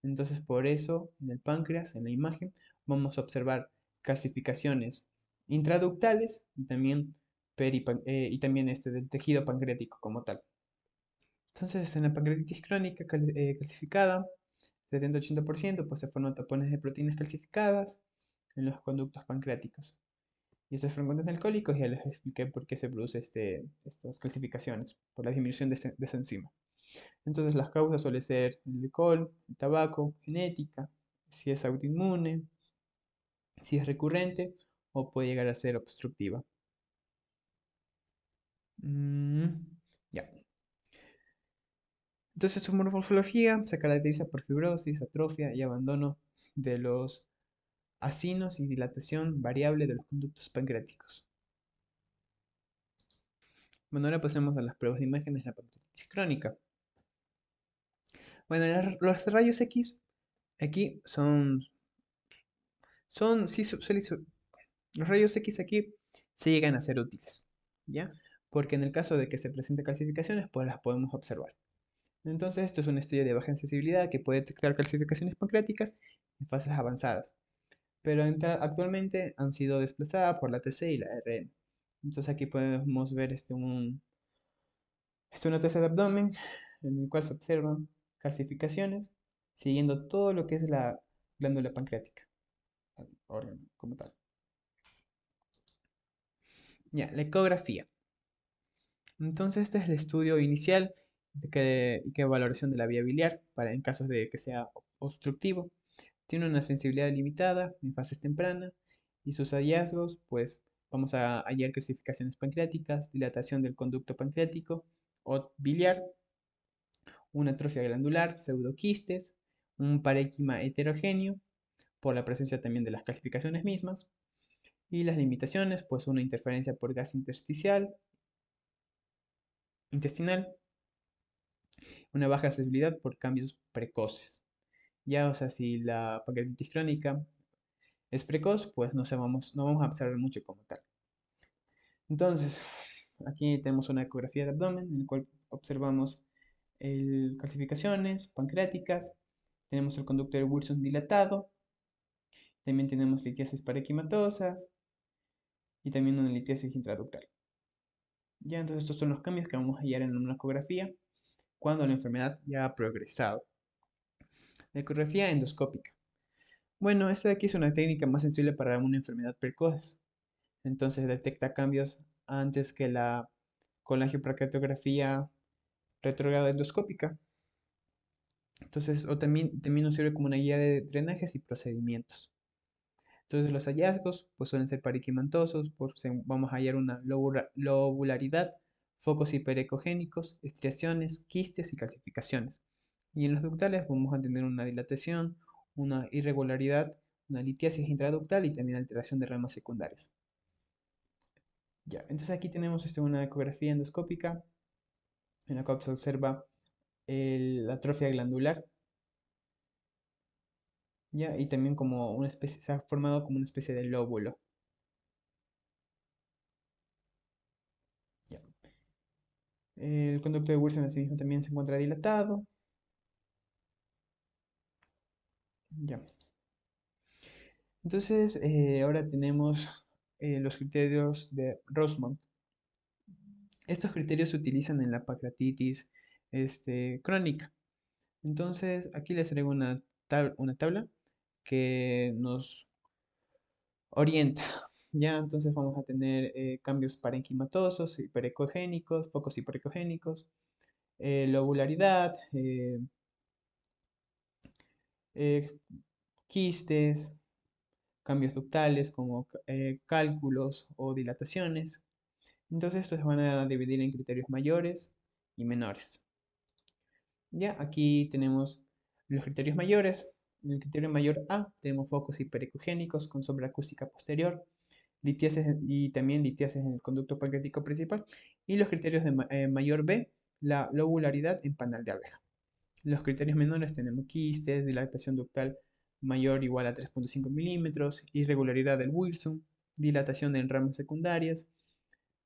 Entonces, por eso en el páncreas, en la imagen, vamos a observar calcificaciones intraductales y también, del tejido pancreático como tal. Entonces, en la pancreatitis crónica calcificada, 70-80%, pues se forman tapones de proteínas calcificadas en los conductos pancreáticos. Y estos frecuentes alcohólicos ya les expliqué por qué se produce estas calcificaciones, por la disminución de esa enzima. Entonces las causas suelen ser el alcohol, el tabaco, genética, si es autoinmune, si es recurrente o puede llegar a ser obstructiva. Ya. Entonces su morfología se caracteriza por fibrosis, atrofia y abandono de los acinos y dilatación variable de los conductos pancreáticos. Bueno, ahora pasemos a las pruebas de imágenes de la pancreatitis crónica. Bueno, los rayos X aquí sí, los rayos X aquí sí llegan a ser útiles, ¿ya? Porque en el caso de que se presenten calcificaciones, pues las podemos observar. Entonces, esto es un estudio de baja sensibilidad que puede detectar calcificaciones pancreáticas en fases avanzadas, pero actualmente han sido desplazadas por la TC y la RN. Entonces aquí podemos ver una TC de abdomen en el cual se observan calcificaciones siguiendo todo lo que es la glándula pancreática, el órgano como tal. Ya, la ecografía. Entonces este es el estudio inicial y qué valoración de la vía biliar para en casos de que sea obstructivo. Tiene una sensibilidad limitada en fases tempranas y sus hallazgos, pues vamos a hallar calcificaciones pancreáticas, dilatación del conducto pancreático o biliar, una atrofia glandular, pseudoquistes, un parénquima heterogéneo por la presencia también de las calcificaciones mismas y las limitaciones, pues una interferencia por gas intestinal, una baja sensibilidad por cambios precoces. Ya, o sea, si la pancreatitis crónica es precoz, pues no vamos a observar mucho como tal. Entonces, aquí tenemos una ecografía de abdomen en la cual observamos calcificaciones pancreáticas, tenemos el conducto de Wilson dilatado, también tenemos litiasis parenquimatosas y también una litiasis intraductal. Ya, entonces estos son los cambios que vamos a hallar en una ecografía cuando la enfermedad ya ha progresado. La ecografía endoscópica. Bueno, esta de aquí es una técnica más sensible para una enfermedad precoz. Entonces detecta cambios antes que con la angioplaquetografía retrógrada endoscópica. Entonces, o también nos sirve como una guía de drenajes y procedimientos. Entonces, los hallazgos pues suelen ser pariquimantosos, vamos a hallar una lobularidad, focos hiperecogénicos, estriaciones, quistes y calcificaciones. Y en los ductales vamos a tener una dilatación, una irregularidad, una litiasis intraductal y también alteración de ramas secundarias. Ya, entonces aquí tenemos una ecografía endoscópica en la cual se observa la atrofia glandular, ya, y también como una especie, se ha formado como una especie de lóbulo. Ya. El conducto de Wilson asimismo también se encuentra dilatado. Ya. Entonces, ahora tenemos los criterios de Rosemont. Estos criterios se utilizan en la pancreatitis crónica. Entonces, aquí les traigo una tabla que nos orienta. Ya, entonces vamos a tener cambios parenquimatosos, hiperecogénicos, focos hiperecogénicos, lobularidad, eh, quistes, cambios ductales como cálculos o dilataciones. Entonces estos se van a dividir en criterios mayores y menores. Ya, aquí tenemos los criterios mayores. En el criterio mayor A tenemos focos hiperecogénicos con sombra acústica posterior, litiasis y también litiasis en el conducto pancreático principal. Y los criterios de mayor B, la lobularidad en panal de abeja. Los criterios menores tenemos quistes, dilatación ductal mayor o igual a 3.5 milímetros, irregularidad del Wilson, dilatación en ramas secundarias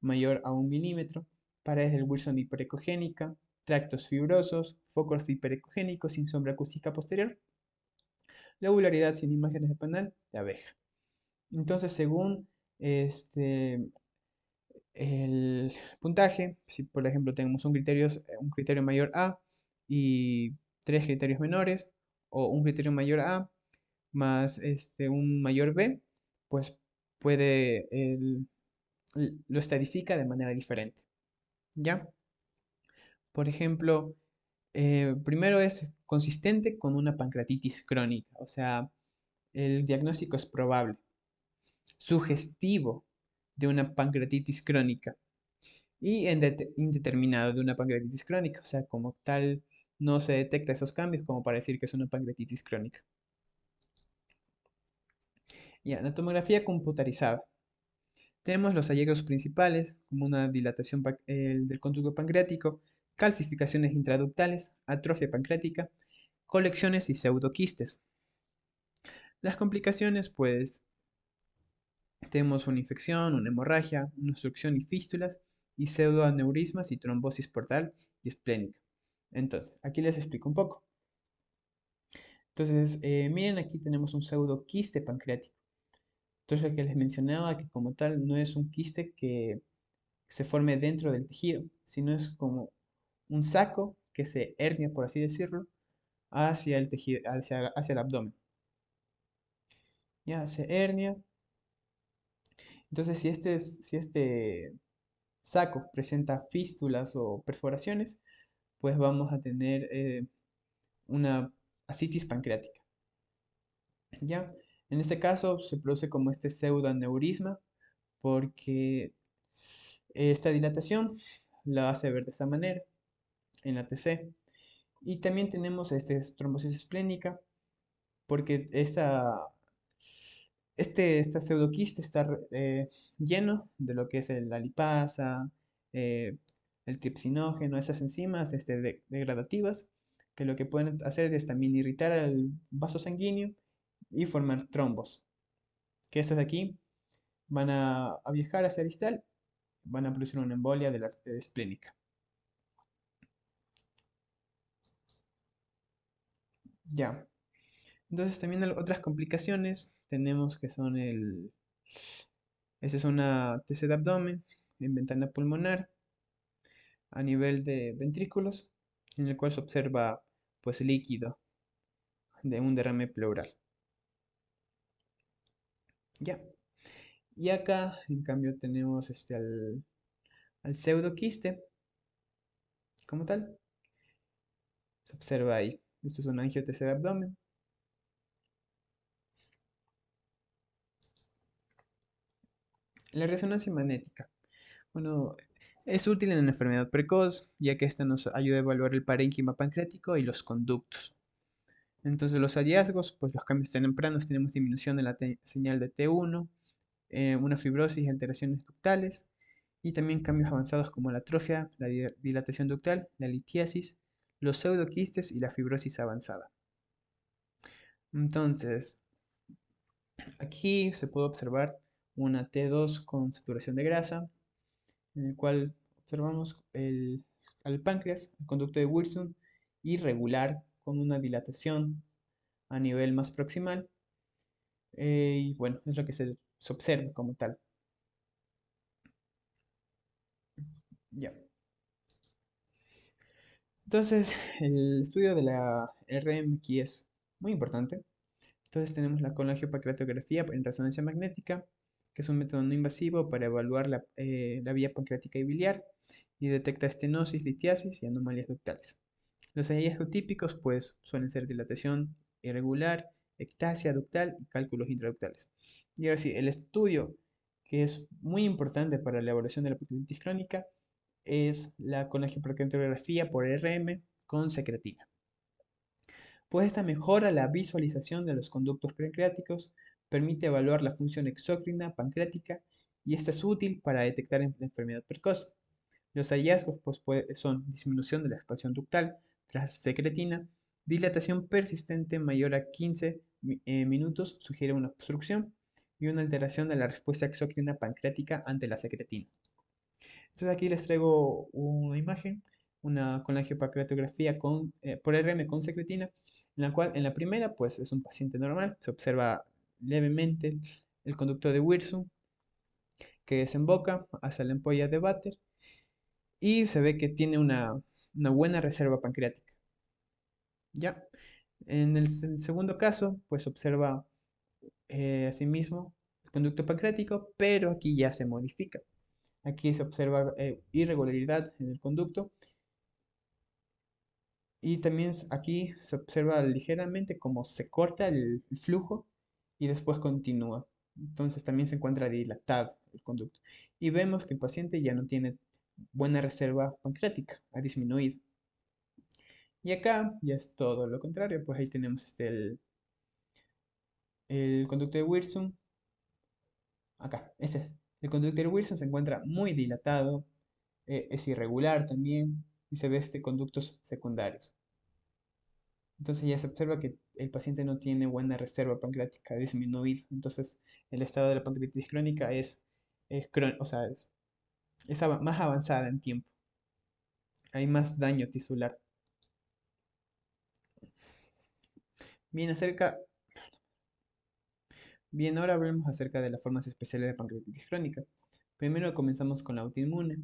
mayor a 1 milímetro, paredes del Wilson hiperecogénica, tractos fibrosos, focos hiperecogénicos sin sombra acústica posterior, lobularidad sin imágenes de panal de abeja. Entonces, según el puntaje, si por ejemplo tenemos un criterio mayor A y tres criterios menores, o un criterio mayor A más un mayor B, pues lo estadifica de manera diferente. ¿Ya? Por ejemplo, primero es consistente con una pancreatitis crónica, o sea, el diagnóstico es probable, sugestivo de una pancreatitis crónica y indeterminado de una pancreatitis crónica, o sea, como tal no se detecta esos cambios como para decir que es una pancreatitis crónica. Ya, la tomografía computarizada. Tenemos los hallazgos principales, como una dilatación del conducto pancreático, calcificaciones intraductales, atrofia pancreática, colecciones y pseudoquistes. Las complicaciones, pues, tenemos una infección, una hemorragia, una obstrucción y fístulas, y pseudoaneurismas y trombosis portal y esplénica. Entonces, aquí les explico un poco. Entonces, miren, aquí tenemos un pseudoquiste pancreático. Entonces, lo que les mencionaba, que como tal no es un quiste que se forme dentro del tejido, sino es como un saco que se hernia, por así decirlo, hacia el tejido, hacia el abdomen. Ya se hernia. Entonces, si este saco presenta fístulas o perforaciones, pues vamos a tener una ascitis pancreática. ¿Ya? En este caso se produce como este pseudoaneurisma porque esta dilatación la hace ver de esta manera en la TC. Y también tenemos trombosis esplénica porque esta pseudoquiste está lleno de lo que es la lipasa, eh, el tripsinógeno, esas enzimas degradativas, que lo que pueden hacer es también irritar al vaso sanguíneo y formar trombos, que estos de aquí van a viajar hacia distal, van a producir una embolia de la arteria esplénica. Ya, entonces también otras complicaciones tenemos que son esta es una TC de abdomen en ventana pulmonar a nivel de ventrículos, en el cual se observa pues líquido de un derrame pleural. Ya. Y acá, en cambio, tenemos al pseudoquiste como tal. Se observa ahí. Esto es un angio-TC de abdomen. La resonancia magnética. Bueno, es útil en la enfermedad precoz, ya que esta nos ayuda a evaluar el parénquima pancreático y los conductos. Entonces, los hallazgos, pues los cambios tempranos, tenemos disminución de la señal de T1, una fibrosis y alteraciones ductales, y también cambios avanzados como la atrofia, la dilatación ductal, la litiasis, los pseudoquistes y la fibrosis avanzada. Entonces, aquí se puede observar una T2 con saturación de grasa, en el cual observamos al páncreas, el conducto de Wilson, irregular con una dilatación a nivel más proximal. Y bueno, es lo que se observa como tal. Ya. Entonces, el estudio de la RM aquí es muy importante. Entonces tenemos la colangiopancreatografía en resonancia magnética, que es un método no invasivo para evaluar la vía pancreática y biliar y detecta estenosis, litiasis y anomalías ductales. Los hallazgos típicos pues suelen ser dilatación irregular, ectasia ductal y cálculos intraductales. Y ahora sí, el estudio que es muy importante para la evaluación de la pancreatitis crónica es la colangiopancreatografía por RM con secretina. Pues esta mejora la visualización de los conductos pancreáticos, permite evaluar la función exócrina pancreática y esta es útil para detectar la enfermedad precoz. Los hallazgos pues, son disminución de la expansión ductal tras secretina, dilatación persistente mayor a 15 minutos sugiere una obstrucción y una alteración de la respuesta exócrina pancreática ante la secretina. Entonces aquí les traigo una imagen, una colangiopancreatografía por RM con secretina, en la cual en la primera pues es un paciente normal, se observa levemente el conducto de Wirsum que desemboca hacia la ampolla de Vater y se ve que tiene una buena reserva pancreática. ¿Ya? En el segundo caso pues observa asimismo el conducto pancreático, pero aquí ya se modifica. Aquí se observa irregularidad en el conducto y también aquí se observa ligeramente cómo se corta el flujo y después continúa. Entonces también se encuentra dilatado el conducto. Y vemos que el paciente ya no tiene buena reserva pancreática, ha disminuido. Y acá ya es todo lo contrario, pues ahí tenemos el conducto de Wilson. Acá, ese es. El conducto de Wilson se encuentra muy dilatado, es irregular también, y se ve conductos secundarios. Entonces ya se observa que el paciente no tiene buena reserva pancreática, ha disminuido. Entonces el estado de la pancreatitis crónica o sea, más avanzada en tiempo. Hay más daño tisular. Bien, bien, ahora hablemos acerca de las formas especiales de pancreatitis crónica. Primero comenzamos con la autoinmune.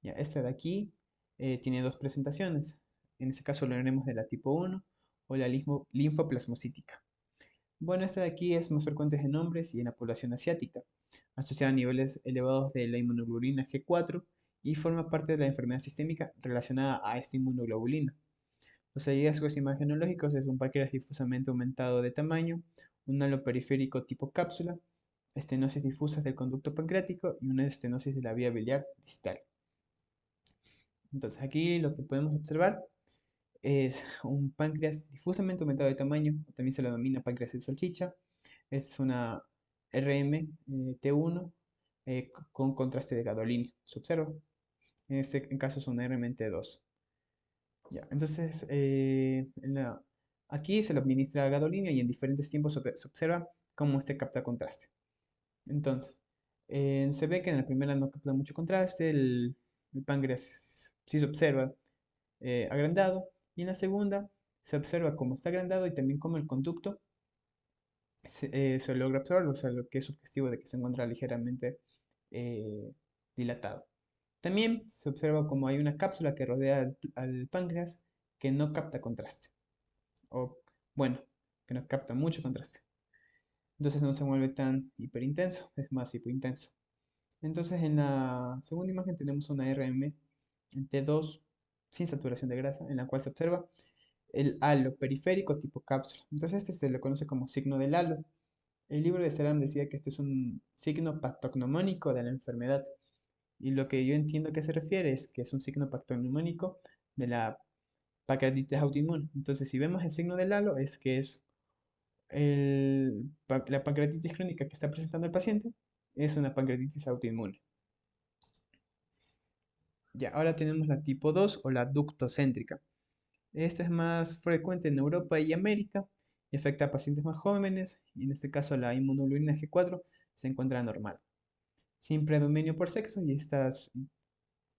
Ya, esta de aquí tiene dos presentaciones. En este caso hablaremos de la tipo 1 o la linfoplasmocítica. Bueno, esta de aquí es más frecuente en hombres y en la población asiática, asociada a niveles elevados de la inmunoglobulina G4 y forma parte de la enfermedad sistémica relacionada a esta inmunoglobulina. Los hallazgos imagenológicos es un páncreas difusamente aumentado de tamaño, un halo periférico tipo cápsula, estenosis difusa del conducto pancreático y una estenosis de la vía biliar distal. Entonces aquí lo que podemos observar es un páncreas difusamente aumentado de tamaño, también se lo denomina páncreas de salchicha. Es una RMT1 con contraste de gadolinium. ¿Se observa? En este caso es una RMT2. Ya, entonces aquí se lo administra gadolinium y en diferentes tiempos se observa cómo este capta contraste. Entonces, se ve que en la primera no capta mucho contraste, el páncreas sí se observa agrandado, y en la segunda se observa cómo está agrandado y también cómo el conducto se logra absorber, o sea, lo que es sugestivo de que se encuentra ligeramente eh, dilatado. También se observa como hay una cápsula que rodea al páncreas que no capta contraste, o bueno, que no capta mucho contraste. Entonces no se vuelve tan hiperintenso, es más hipointenso. Entonces en la segunda imagen tenemos una RM en T2 sin saturación de grasa, en la cual se observa el halo periférico tipo cápsula. Entonces este se le conoce como signo del halo. El libro de Seram decía que este es un signo patognomónico de la enfermedad. Y lo que yo entiendo que se refiere es que es un signo patognomónico de la pancreatitis autoinmune. Entonces, si vemos el signo del halo, es que es la pancreatitis crónica que está presentando el paciente, es una pancreatitis autoinmune. Ya, ahora tenemos la tipo 2 o la ductocéntrica. Esta es más frecuente en Europa y América y afecta a pacientes más jóvenes, y en este caso la inmunoglobulina G4 se encuentra normal, sin predominio por sexo, y esta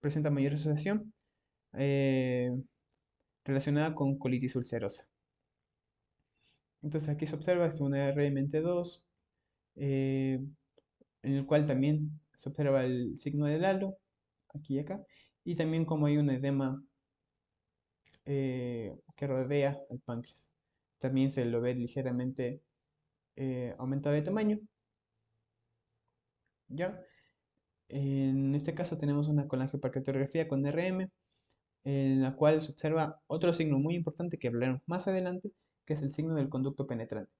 presenta mayor asociación eh, relacionada con colitis ulcerosa. Entonces aquí se observa una RMT2, eh, en el cual también se observa el signo del halo, aquí y acá, y también como hay un edema que rodea al páncreas. También se lo ve ligeramente aumentado de tamaño, ¿ya? En este caso tenemos una colangiopancreatografía con RM, en la cual se observa otro signo muy importante que hablaremos más adelante, que es el signo del conducto penetrante.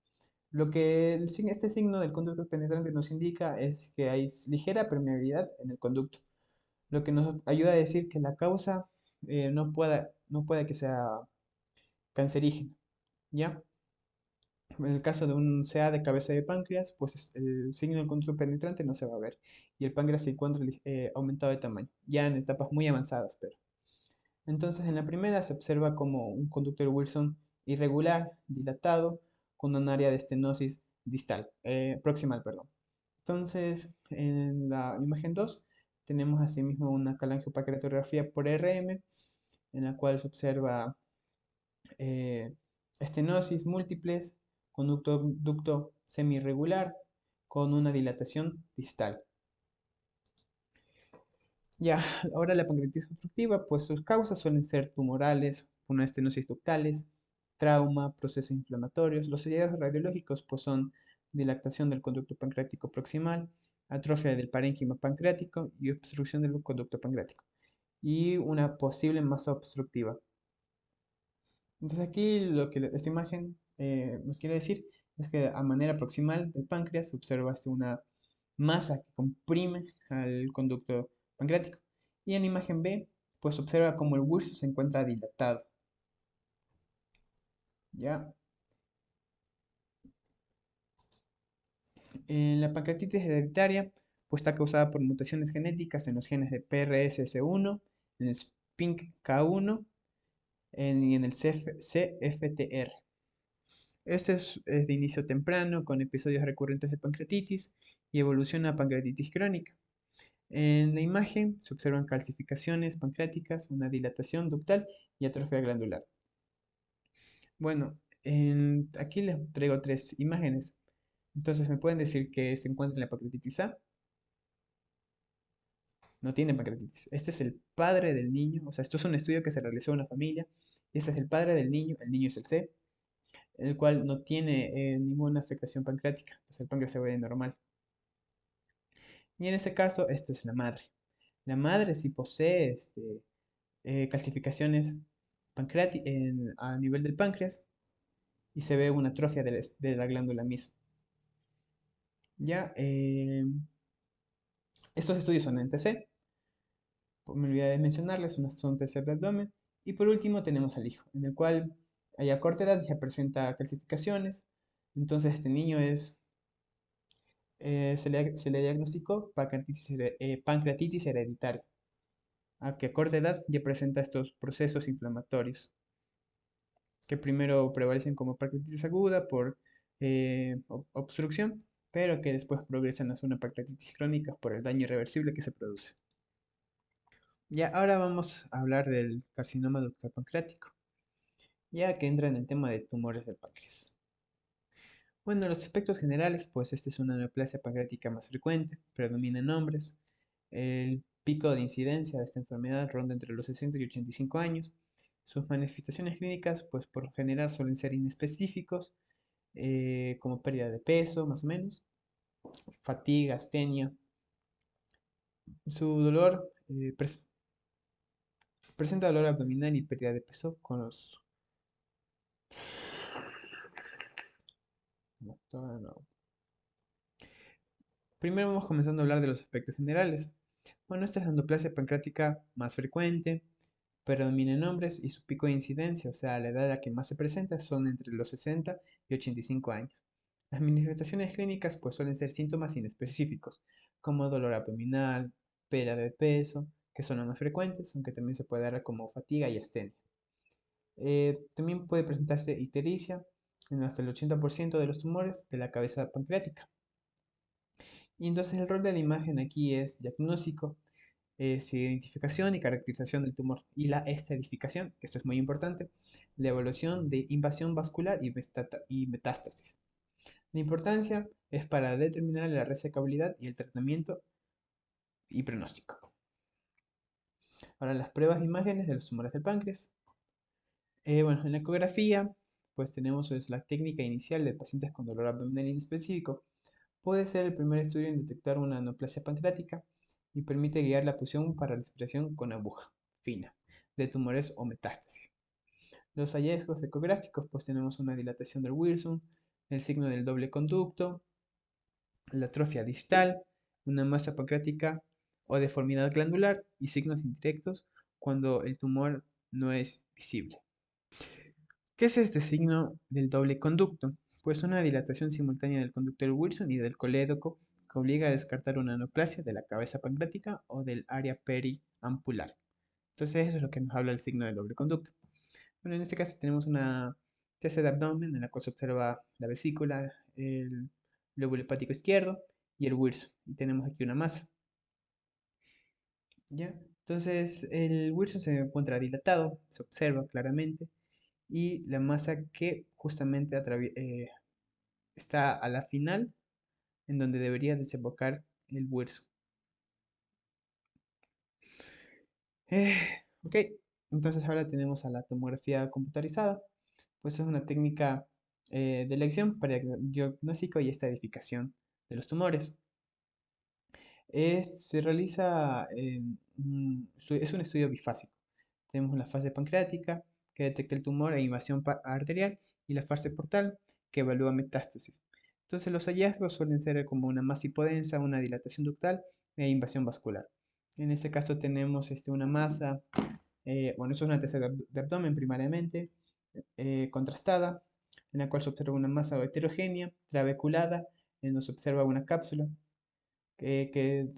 Lo que este signo del conducto penetrante nos indica es que hay ligera permeabilidad en el conducto, lo que nos ayuda a decir que la causa no puede que sea cancerígena, ¿ya? En el caso de un CA de cabeza de páncreas, pues el signo del conducto penetrante no se va a ver y el páncreas se encuentra aumentado de tamaño, ya en etapas muy avanzadas, pero. Entonces, en la primera se observa como un conducto de Wilson irregular, dilatado, con un área de estenosis proximal, perdón. Entonces, en la imagen 2 tenemos asimismo una calangiopancreatografía por RM, en la cual se observa eh, estenosis múltiples, ducto semi-irregular, con una dilatación distal. Ya, ahora la pancreatitis obstructiva, pues sus causas suelen ser tumorales, una estenosis ductales, trauma, procesos inflamatorios. Los hallazgos radiológicos pues son dilatación del conducto pancreático proximal, atrofia del parénquima pancreático y obstrucción del conducto pancreático. Y una posible masa obstructiva. Entonces aquí lo que esta imagen nos quiere decir es que a manera proximal del páncreas se observa una masa que comprime al conducto pancreático. Y en la imagen B, pues observa cómo el hueso se encuentra dilatado. ¿Ya? La pancreatitis hereditaria pues, está causada por mutaciones genéticas en los genes de PRSS1, en el SPINK-K1 y en el CFTR. Este es de inicio temprano, con episodios recurrentes de pancreatitis y evoluciona a pancreatitis crónica. En la imagen se observan calcificaciones pancreáticas, una dilatación ductal y atrofia glandular. Bueno, aquí les traigo tres imágenes. Entonces, ¿me pueden decir que se encuentra en la pancreatitis A? No tiene pancreatitis. Este es el padre del niño, o sea, esto es un estudio que se realizó en una familia. Y este es el padre del niño, el niño es el C, el cual no tiene ninguna afectación pancreática. Entonces el páncreas se ve normal. Y en este caso, esta es la madre. La madre sí posee calcificaciones a nivel del páncreas y se ve una atrofia de la glándula misma. Ya, estos estudios son en TC, me olvidé de mencionarles, son TC de abdomen. Y por último tenemos al hijo, en el cual a corta edad ya presenta calcificaciones. Entonces este niño se le diagnosticó pancreatitis hereditaria, a que a corta edad ya presenta estos procesos inflamatorios, que primero prevalecen como pancreatitis aguda por obstrucción, pero que después progresan hacia una pancreatitis crónica por el daño irreversible que se produce. Ya, ahora vamos a hablar del carcinoma ductal pancreático, ya que entra en el tema de tumores del páncreas. Bueno, los aspectos generales, pues esta es una neoplasia pancreática más frecuente, predomina en hombres. El pico de incidencia de esta enfermedad ronda entre los 60 y 85 años. Sus manifestaciones clínicas, pues por lo general suelen ser inespecíficos, como pérdida de peso, más o menos, fatiga, astenia. Su dolor presenta dolor abdominal y pérdida de peso con los... no. Primero vamos comenzando a hablar de los aspectos generales. Bueno, esta es la neoplasia pancreática más frecuente, predomina en hombres y su pico de incidencia, o sea, la edad a la que más se presenta, son entre los 60 y 85 años. Las manifestaciones clínicas pues suelen ser síntomas inespecíficos, como dolor abdominal, pérdida de peso, que son los más frecuentes, aunque también se puede dar como fatiga y astenia. También puede presentarse ictericia en hasta el 80% de los tumores de la cabeza pancreática. Y entonces el rol de la imagen aquí es diagnóstico, es identificación y caracterización del tumor, y la estadificación, que esto es muy importante, la evaluación de invasión vascular y metástasis. La importancia es para determinar la resecabilidad y el tratamiento y pronóstico. Ahora las pruebas de imágenes de los tumores del páncreas. Bueno, en la ecografía, pues tenemos la técnica inicial de pacientes con dolor abdominal inespecífico. Puede ser el primer estudio en detectar una neoplasia pancreática y permite guiar la punción para la exploración con aguja fina de tumores o metástasis. Los hallazgos ecográficos, pues tenemos una dilatación del Wilson, el signo del doble conducto, la atrofia distal, una masa pancreática o deformidad glandular y signos indirectos cuando el tumor no es visible. ¿Qué es este signo del doble conducto? Pues una dilatación simultánea del conducto del Wilson y del colédoco que obliga a descartar una neoplasia de la cabeza pancreática o del área periampular. Entonces eso es lo que nos habla el signo del doble conducto. Bueno, en este caso tenemos una TC de abdomen en la cual se observa la vesícula, el lóbulo hepático izquierdo y el Wilson. Y tenemos aquí una masa. ¿Ya? Entonces el Wilson se encuentra dilatado, se observa claramente, y la masa que justamente está a la final en donde debería desembocar el hueso. Eh, ok, entonces ahora tenemos a la tomografía computarizada, pues es una técnica de elección para el diagnóstico y estadificación de los tumores. Se realiza es un estudio bifásico. Tenemos la fase pancreática, que detecta el tumor e invasión arterial, y la fase portal, que evalúa metástasis. Entonces los hallazgos suelen ser como una masa hipodensa, una dilatación ductal e invasión vascular. En este caso tenemos una masa, bueno, eso es una TC de abdomen primariamente, contrastada, en la cual se observa una masa heterogénea, trabeculada, en donde se observa una cápsula que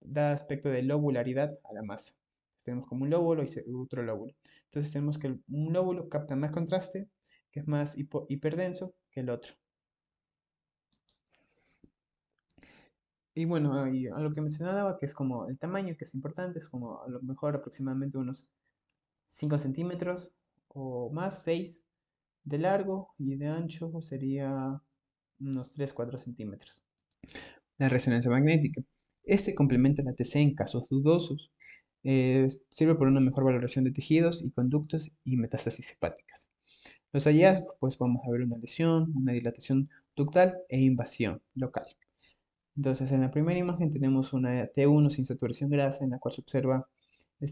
da aspecto de lobularidad a la masa. Tenemos como un lóbulo y otro lóbulo. Entonces tenemos que un lóbulo capta más contraste, que es más hiperdenso que el otro. Y bueno, y a lo que mencionaba, que es como el tamaño, que es importante, es como a lo mejor aproximadamente unos 5 centímetros o más, 6 de largo, y de ancho sería unos 3 4 centímetros. La resonancia magnética. Este complementa la TC en casos dudosos. Sirve por una mejor valoración de tejidos y conductos y metástasis hepáticas. Los hallazgos, pues vamos a ver una lesión, una dilatación ductal e invasión local. Entonces, en la primera imagen tenemos una T1 sin saturación grasa en la cual se observa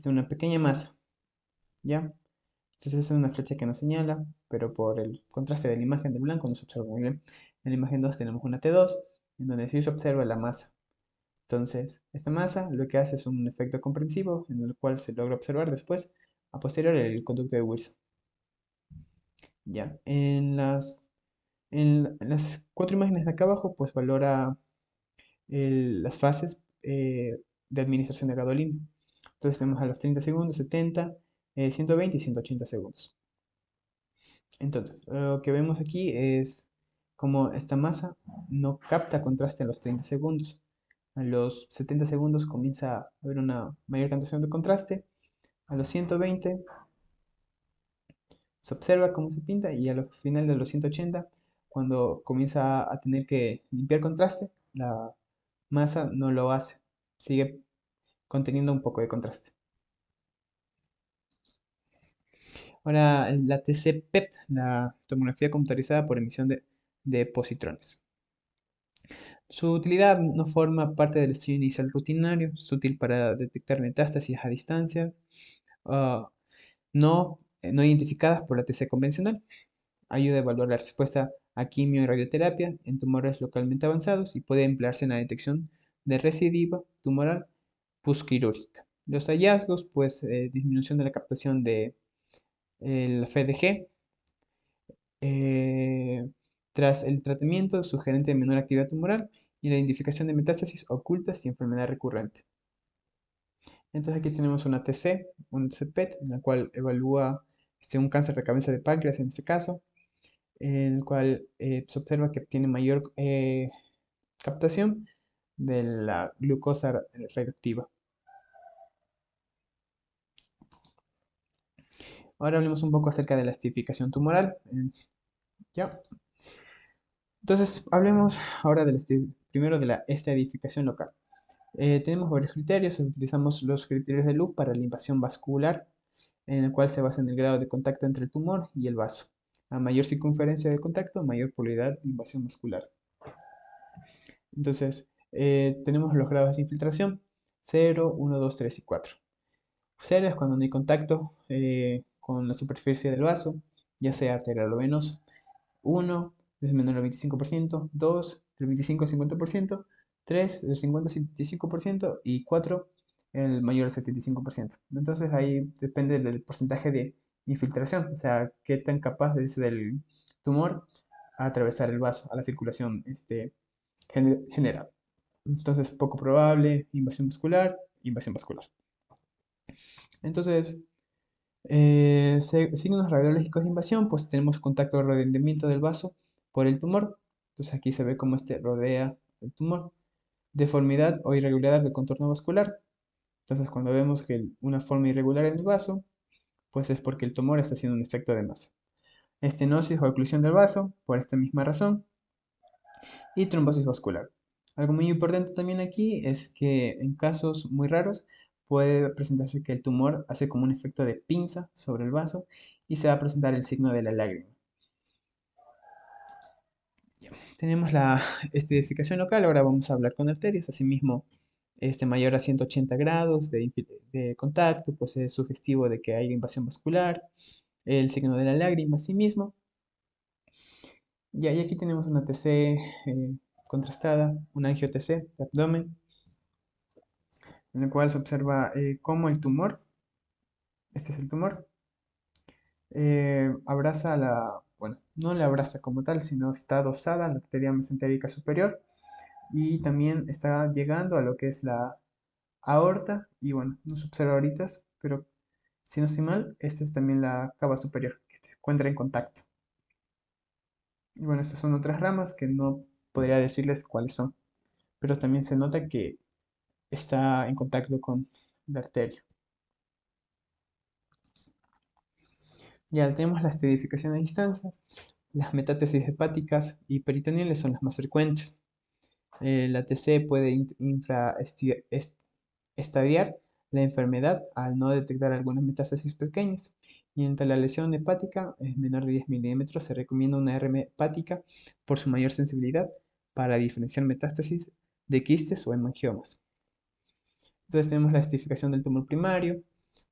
una pequeña masa, ¿ya? Entonces, esa es una flecha que nos señala, pero por el contraste de la imagen del blanco no se observa muy bien. En la imagen 2 tenemos una T2, en donde sí se observa la masa. Entonces, esta masa lo que hace es un efecto comprensivo, en el cual se logra observar después, a posteriori, el conducto de Wilson. Ya, en las cuatro imágenes de acá abajo, pues valora las fases de administración de gadolina. Entonces tenemos a los 30 segundos, 70, 120 y 180 segundos. Entonces, lo que vemos aquí es como esta masa no capta contraste a los 30 segundos. A los 70 segundos comienza a haber una mayor cantidad de contraste. A los 120 se observa cómo se pinta y al final de los 180, cuando comienza a tener que limpiar contraste, la masa no lo hace. Sigue conteniendo un poco de contraste. Ahora, la TC-PEP, la tomografía computarizada por emisión de positrones. Su utilidad no forma parte del estudio inicial rutinario, es útil para detectar metástasis a distancia, ah, no identificadas por la TC convencional. Ayuda a evaluar la respuesta a quimio y radioterapia en tumores localmente avanzados y puede emplearse en la detección de recidiva tumoral postquirúrgica. Los hallazgos, pues, disminución de la captación de el FDG eh, tras el tratamiento sugerente de menor actividad tumoral y la identificación de metástasis ocultas y enfermedad recurrente. Entonces aquí tenemos una TC, un TC-PET, en la cual evalúa un cáncer de cabeza de páncreas en este caso, en el cual se observa que tiene mayor captación de la glucosa reductiva. Ahora hablemos un poco acerca de la estratificación tumoral. ¿Ya? Entonces, hablemos ahora primero de la estratificación local. Tenemos varios criterios, utilizamos los criterios de Loop para la invasión vascular, en el cual se basa en el grado de contacto entre el tumor y el vaso. A mayor circunferencia de contacto, mayor probabilidad de invasión vascular. Entonces, tenemos los grados de infiltración, 0, 1, 2, 3 y 4. 0 es cuando no hay contacto con la superficie del vaso, ya sea arterial o venoso. 1 es menor al 25%, 2 del 25 al 50%, 3 del 50 al 75% y 4 el mayor al 75%. Entonces ahí depende del porcentaje de infiltración, o sea, qué tan capaz es del tumor a atravesar el vaso, a la circulación general. Entonces, poco probable, invasión vascular, invasión vascular. Entonces, signos radiológicos de invasión, pues tenemos contacto de rodeamiento del vaso por el tumor. Entonces aquí se ve cómo este rodea el tumor. Deformidad o irregularidad del contorno vascular. Entonces cuando vemos que una forma irregular en el vaso, pues es porque el tumor está haciendo un efecto de masa. Estenosis o oclusión del vaso, por esta misma razón. Y trombosis vascular. Algo muy importante también aquí es que en casos muy raros puede presentarse que el tumor hace como un efecto de pinza sobre el vaso y se va a presentar el signo de la lágrima. Tenemos la estetificación local, ahora vamos a hablar con arterias, asimismo mayor a 180 grados de contacto, pues es sugestivo de que haya invasión vascular, el signo de la lágrima asimismo. Y aquí tenemos una TC contrastada, una angio-TC de abdomen, en el cual se observa cómo el tumor, este es el tumor, Abraza bueno, no la abraza como tal, sino está adosada a la arteria mesentérica superior y también está llegando a lo que es la aorta y bueno, no se observa ahorita, pero si no estoy mal, esta es también la cava superior que se encuentra en contacto. Y bueno, estas son otras ramas que no podría decirles cuáles son, pero también se nota que está en contacto con la arteria. Ya tenemos la estadificación a distancia, las metástasis hepáticas y peritoneales son las más frecuentes. La TC puede estadiar la enfermedad al no detectar algunas metástasis pequeñas. Y entre la lesión hepática es menor de 10 milímetros, se recomienda una RM hepática por su mayor sensibilidad para diferenciar metástasis de quistes o hemangiomas. Entonces tenemos la estificación del tumor primario,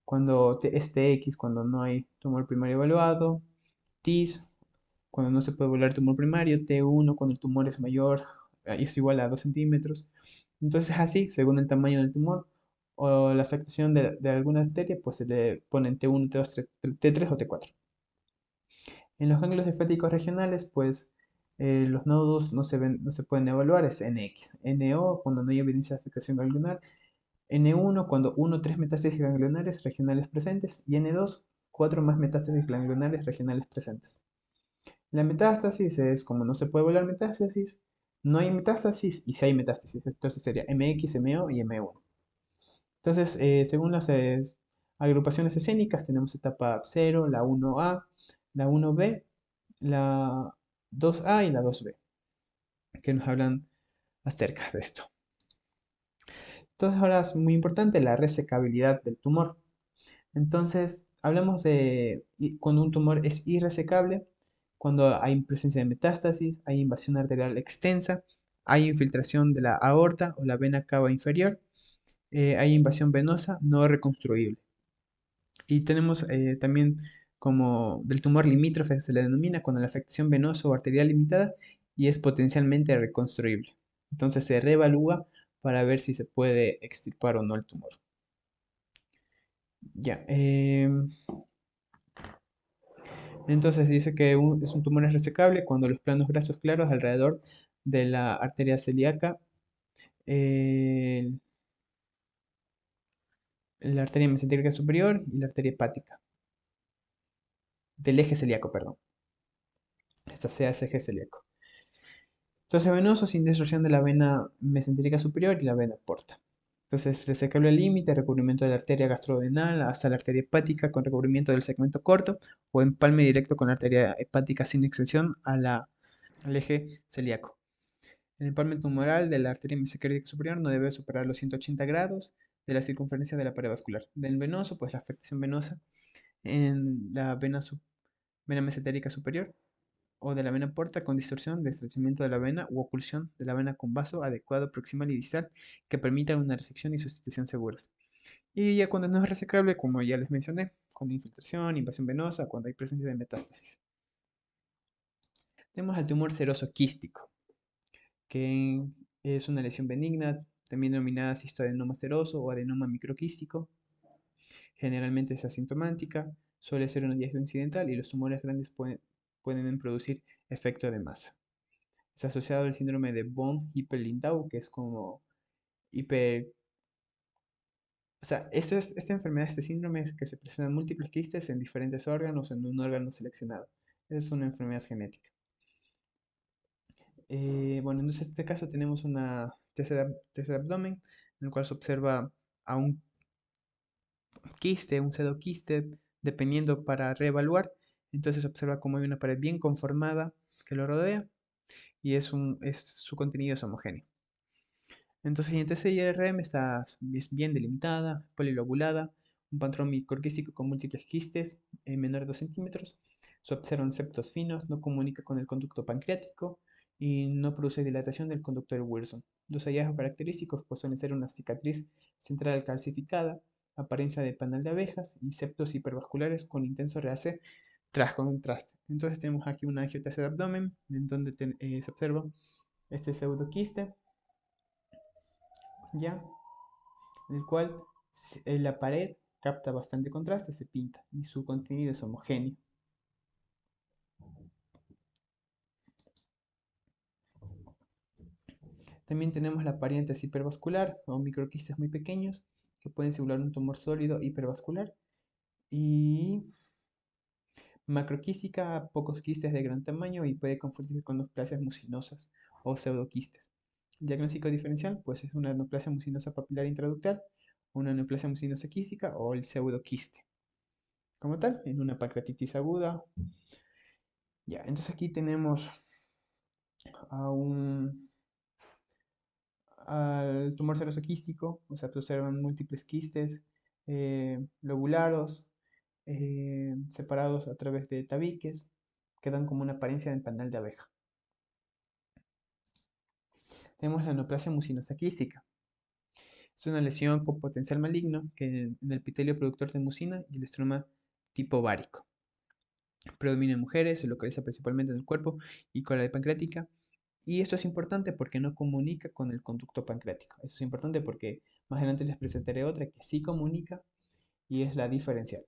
cuando es TX, cuando no hay tumor primario evaluado, TIS, cuando no se puede evaluar tumor primario, T1, cuando el tumor es mayor, es igual a 2 centímetros. Entonces así, según el tamaño del tumor o la afectación de alguna arteria, pues se le ponen T1, T2, T3 o T4. En los ganglios linfáticos regionales, pues los nodos no se pueden evaluar, es NX. NO, cuando no hay evidencia de afectación ganglionar. N1, cuando 1 o 3 metástasis ganglionares regionales presentes. Y N2, 4 más metástasis ganglionares regionales presentes. La metástasis es como no se puede evaluar metástasis, no hay metástasis y si hay metástasis. Entonces sería MX, MO y M1. Entonces, según las agrupaciones escénicas, tenemos etapa 0, la 1A, la 1B, la 2A y la 2B, que nos hablan acerca de esto. Entonces, ahora es muy importante la resecabilidad del tumor. Entonces, hablamos de cuando un tumor es irresecable, cuando hay presencia de metástasis, hay invasión arterial extensa, hay infiltración de la aorta o la vena cava inferior, hay invasión venosa no reconstruible. Y tenemos también como del tumor limítrofe se le denomina cuando la afectación venosa o arterial limitada y es potencialmente reconstruible. Entonces se reevalúa para ver si se puede extirpar o no el tumor. Ya, entonces dice que es un tumor resecable cuando los planos grasos claros alrededor de la arteria celíaca, eh, la arteria mesentérica superior y la arteria hepática, del eje celíaco, perdón. Esta sea ese eje celíaco. Entonces venoso sin distorsión de la vena mesentérica superior y la vena porta. Entonces resecable al límite, recubrimiento de la arteria gastrodenal hasta la arteria hepática con recubrimiento del segmento corto o empalme directo con la arteria hepática sin extensión al eje celíaco. El empalme tumoral de la arteria mesentérica superior no debe superar los 180 grados de la circunferencia de la pared vascular. Del venoso, pues la afectación venosa en la vena mesentérica superior o de la vena porta con distorsión de estrechamiento de la vena u oclusión de la vena con vaso adecuado proximal y distal que permitan una resección y sustitución seguras. Y ya cuando no es resecable, como ya les mencioné, con infiltración, invasión venosa, cuando hay presencia de metástasis. Tenemos al tumor seroso quístico, que es una lesión benigna, también denominada cistoadenoma seroso o adenoma microquístico. Generalmente es asintomática, suele ser un hallazgo incidental y los tumores grandes pueden producir efecto de masa. Es asociado al síndrome de von Hippel-Lindau, que es como hiper... O sea, esta enfermedad, este síndrome es que se presentan múltiples quistes en diferentes órganos o en un órgano seleccionado. Es una enfermedad genética. Bueno, entonces en este caso tenemos una TC de abdomen, en el cual se observa a un quiste, un pseudoquiste, dependiendo para reevaluar. Entonces se observa como hay una pared bien conformada que lo rodea y su contenido es homogéneo. Entonces, en TCI-RM es bien delimitada, polilobulada, un patrón microquístico con múltiples quistes menor de 2 centímetros. Se observan septos finos, no comunica con el conducto pancreático y no produce dilatación del conducto de Wilson. Los hallazgos característicos pues, suelen ser una cicatriz central calcificada, apariencia de panal de abejas y septos hipervasculares con intenso realce tras contraste. Entonces tenemos aquí una angiotasa de abdomen en donde se observa este pseudoquiste ya en el cual la pared capta bastante contraste, se pinta y su contenido es homogéneo. También tenemos la paréntesis hipervascular o microquistes muy pequeños que pueden simular un tumor sólido hipervascular. Y macroquística, pocos quistes de gran tamaño y puede confundirse con neoplasias mucinosas o pseudoquistes. El diagnóstico diferencial pues es una neoplasia mucinosa papilar intraductal, una neoplasia mucinosa quística o el pseudoquiste. Como tal, en una pancreatitis aguda. Ya, entonces aquí tenemos a al tumor seroso quístico, o sea, se observan múltiples quistes lobulados, separados a través de tabiques, que dan como una apariencia de panal de abeja. Tenemos la neoplasia mucinosa quística. Es una lesión con potencial maligno que en el epitelio productor de mucina y el estroma tipo ovárico. Predomina en mujeres, se localiza principalmente en el cuerpo y cola de pancreática. Y esto es importante porque no comunica con el conducto pancreático. Esto es importante porque más adelante les presentaré otra que sí comunica y es la diferencial.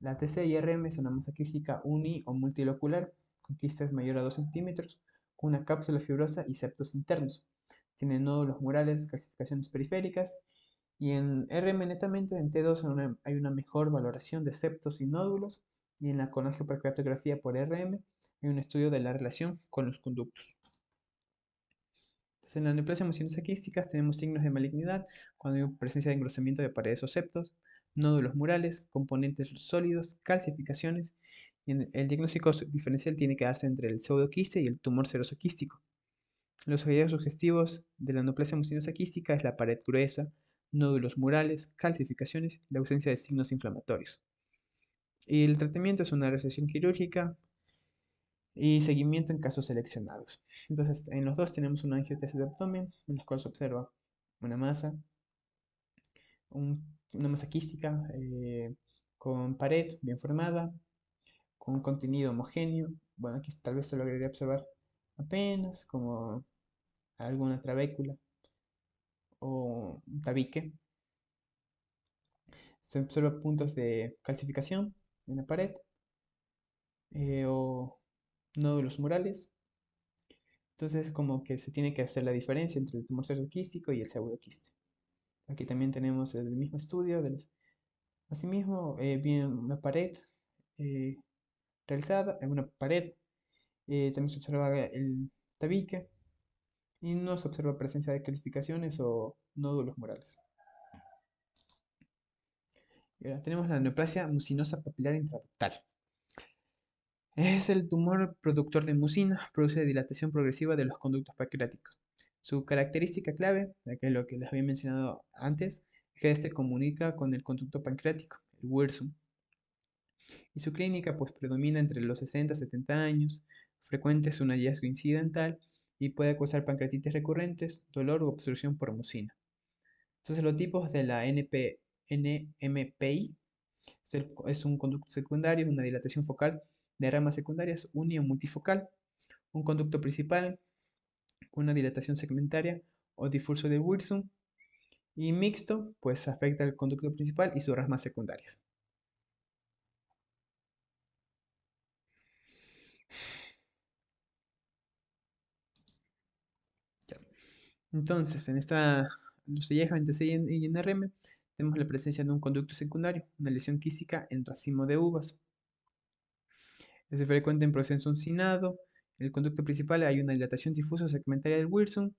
La TC y RM es una masa quística uni o multilocular con quistes mayor a 2 centímetros, con una cápsula fibrosa y septos internos. Tiene nódulos murales, calcificaciones periféricas y en RM netamente en T2 hay una mejor valoración de septos y nódulos y en la colangiopancreatografía por RM hay un estudio de la relación con los conductos. Entonces, en la neoplasia mucinosa quística tenemos signos de malignidad cuando hay presencia de engrosamiento de paredes o septos, nódulos murales, componentes sólidos, calcificaciones. Y el diagnóstico diferencial tiene que darse entre el pseudoquiste y el tumor seroso quístico. Los hallazgos sugestivos de la neoplasia mucinosa quística es la pared gruesa, nódulos murales, calcificaciones y la ausencia de signos inflamatorios. Y el tratamiento es una resección quirúrgica y seguimiento en casos seleccionados. Entonces, en los dos tenemos una angiotesis de abdomen, en la cual se observa una masa, una masa quística con pared bien formada, con un contenido homogéneo. Bueno, aquí tal vez se lograría observar apenas como alguna trabécula o un tabique. Se observan puntos de calcificación en la pared o nódulos murales. Entonces, como que se tiene que hacer la diferencia entre el tumor pseudoquístico y el pseudoquiste. Aquí también tenemos el mismo estudio. Asimismo, viene una pared eh, realizada, en una pared. También se observa el tabique y no se observa presencia de calcificaciones o nódulos murales. Y ahora tenemos la neoplasia mucinosa papilar intraductal. Es el tumor productor de mucina, produce dilatación progresiva de los conductos pancreáticos. Su característica clave, que es lo que les había mencionado antes, es que este comunica con el conducto pancreático, el Wirsum. Y su clínica pues predomina entre los 60 y 70 años, frecuente es un hallazgo incidental y puede causar pancreatitis recurrentes, dolor u obstrucción por mucina. Entonces los tipos de la NMPI es un conducto secundario, una dilatación focal de ramas secundarias uni o multifocal, un conducto principal con una dilatación segmentaria o difuso de Wirsum, y mixto, pues afecta al conducto principal y sus ramas secundarias. Ya. Entonces, los hallazgos en TCI y en RM, tenemos la presencia de un conducto secundario, una lesión quística en racimo de uvas. Es frecuente en proceso uncinado. En el conducto principal hay una dilatación difusa segmentaria del Wirsum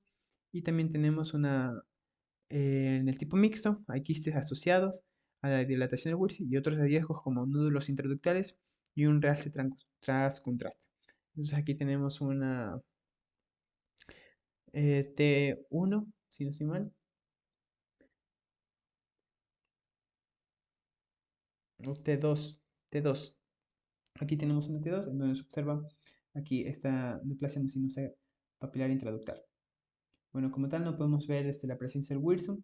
y también tenemos en el tipo mixto, hay quistes asociados a la dilatación del Wirsum y otros hallazgos como nódulos intraductales y un realce transcontraste. Entonces aquí tenemos una T1, si no estoy mal, o T2. Aquí tenemos una T2 en donde se observa aquí esta neoplasia mucinosa papilar intraductal. Bueno, como tal no podemos ver la presencia del Wirsum,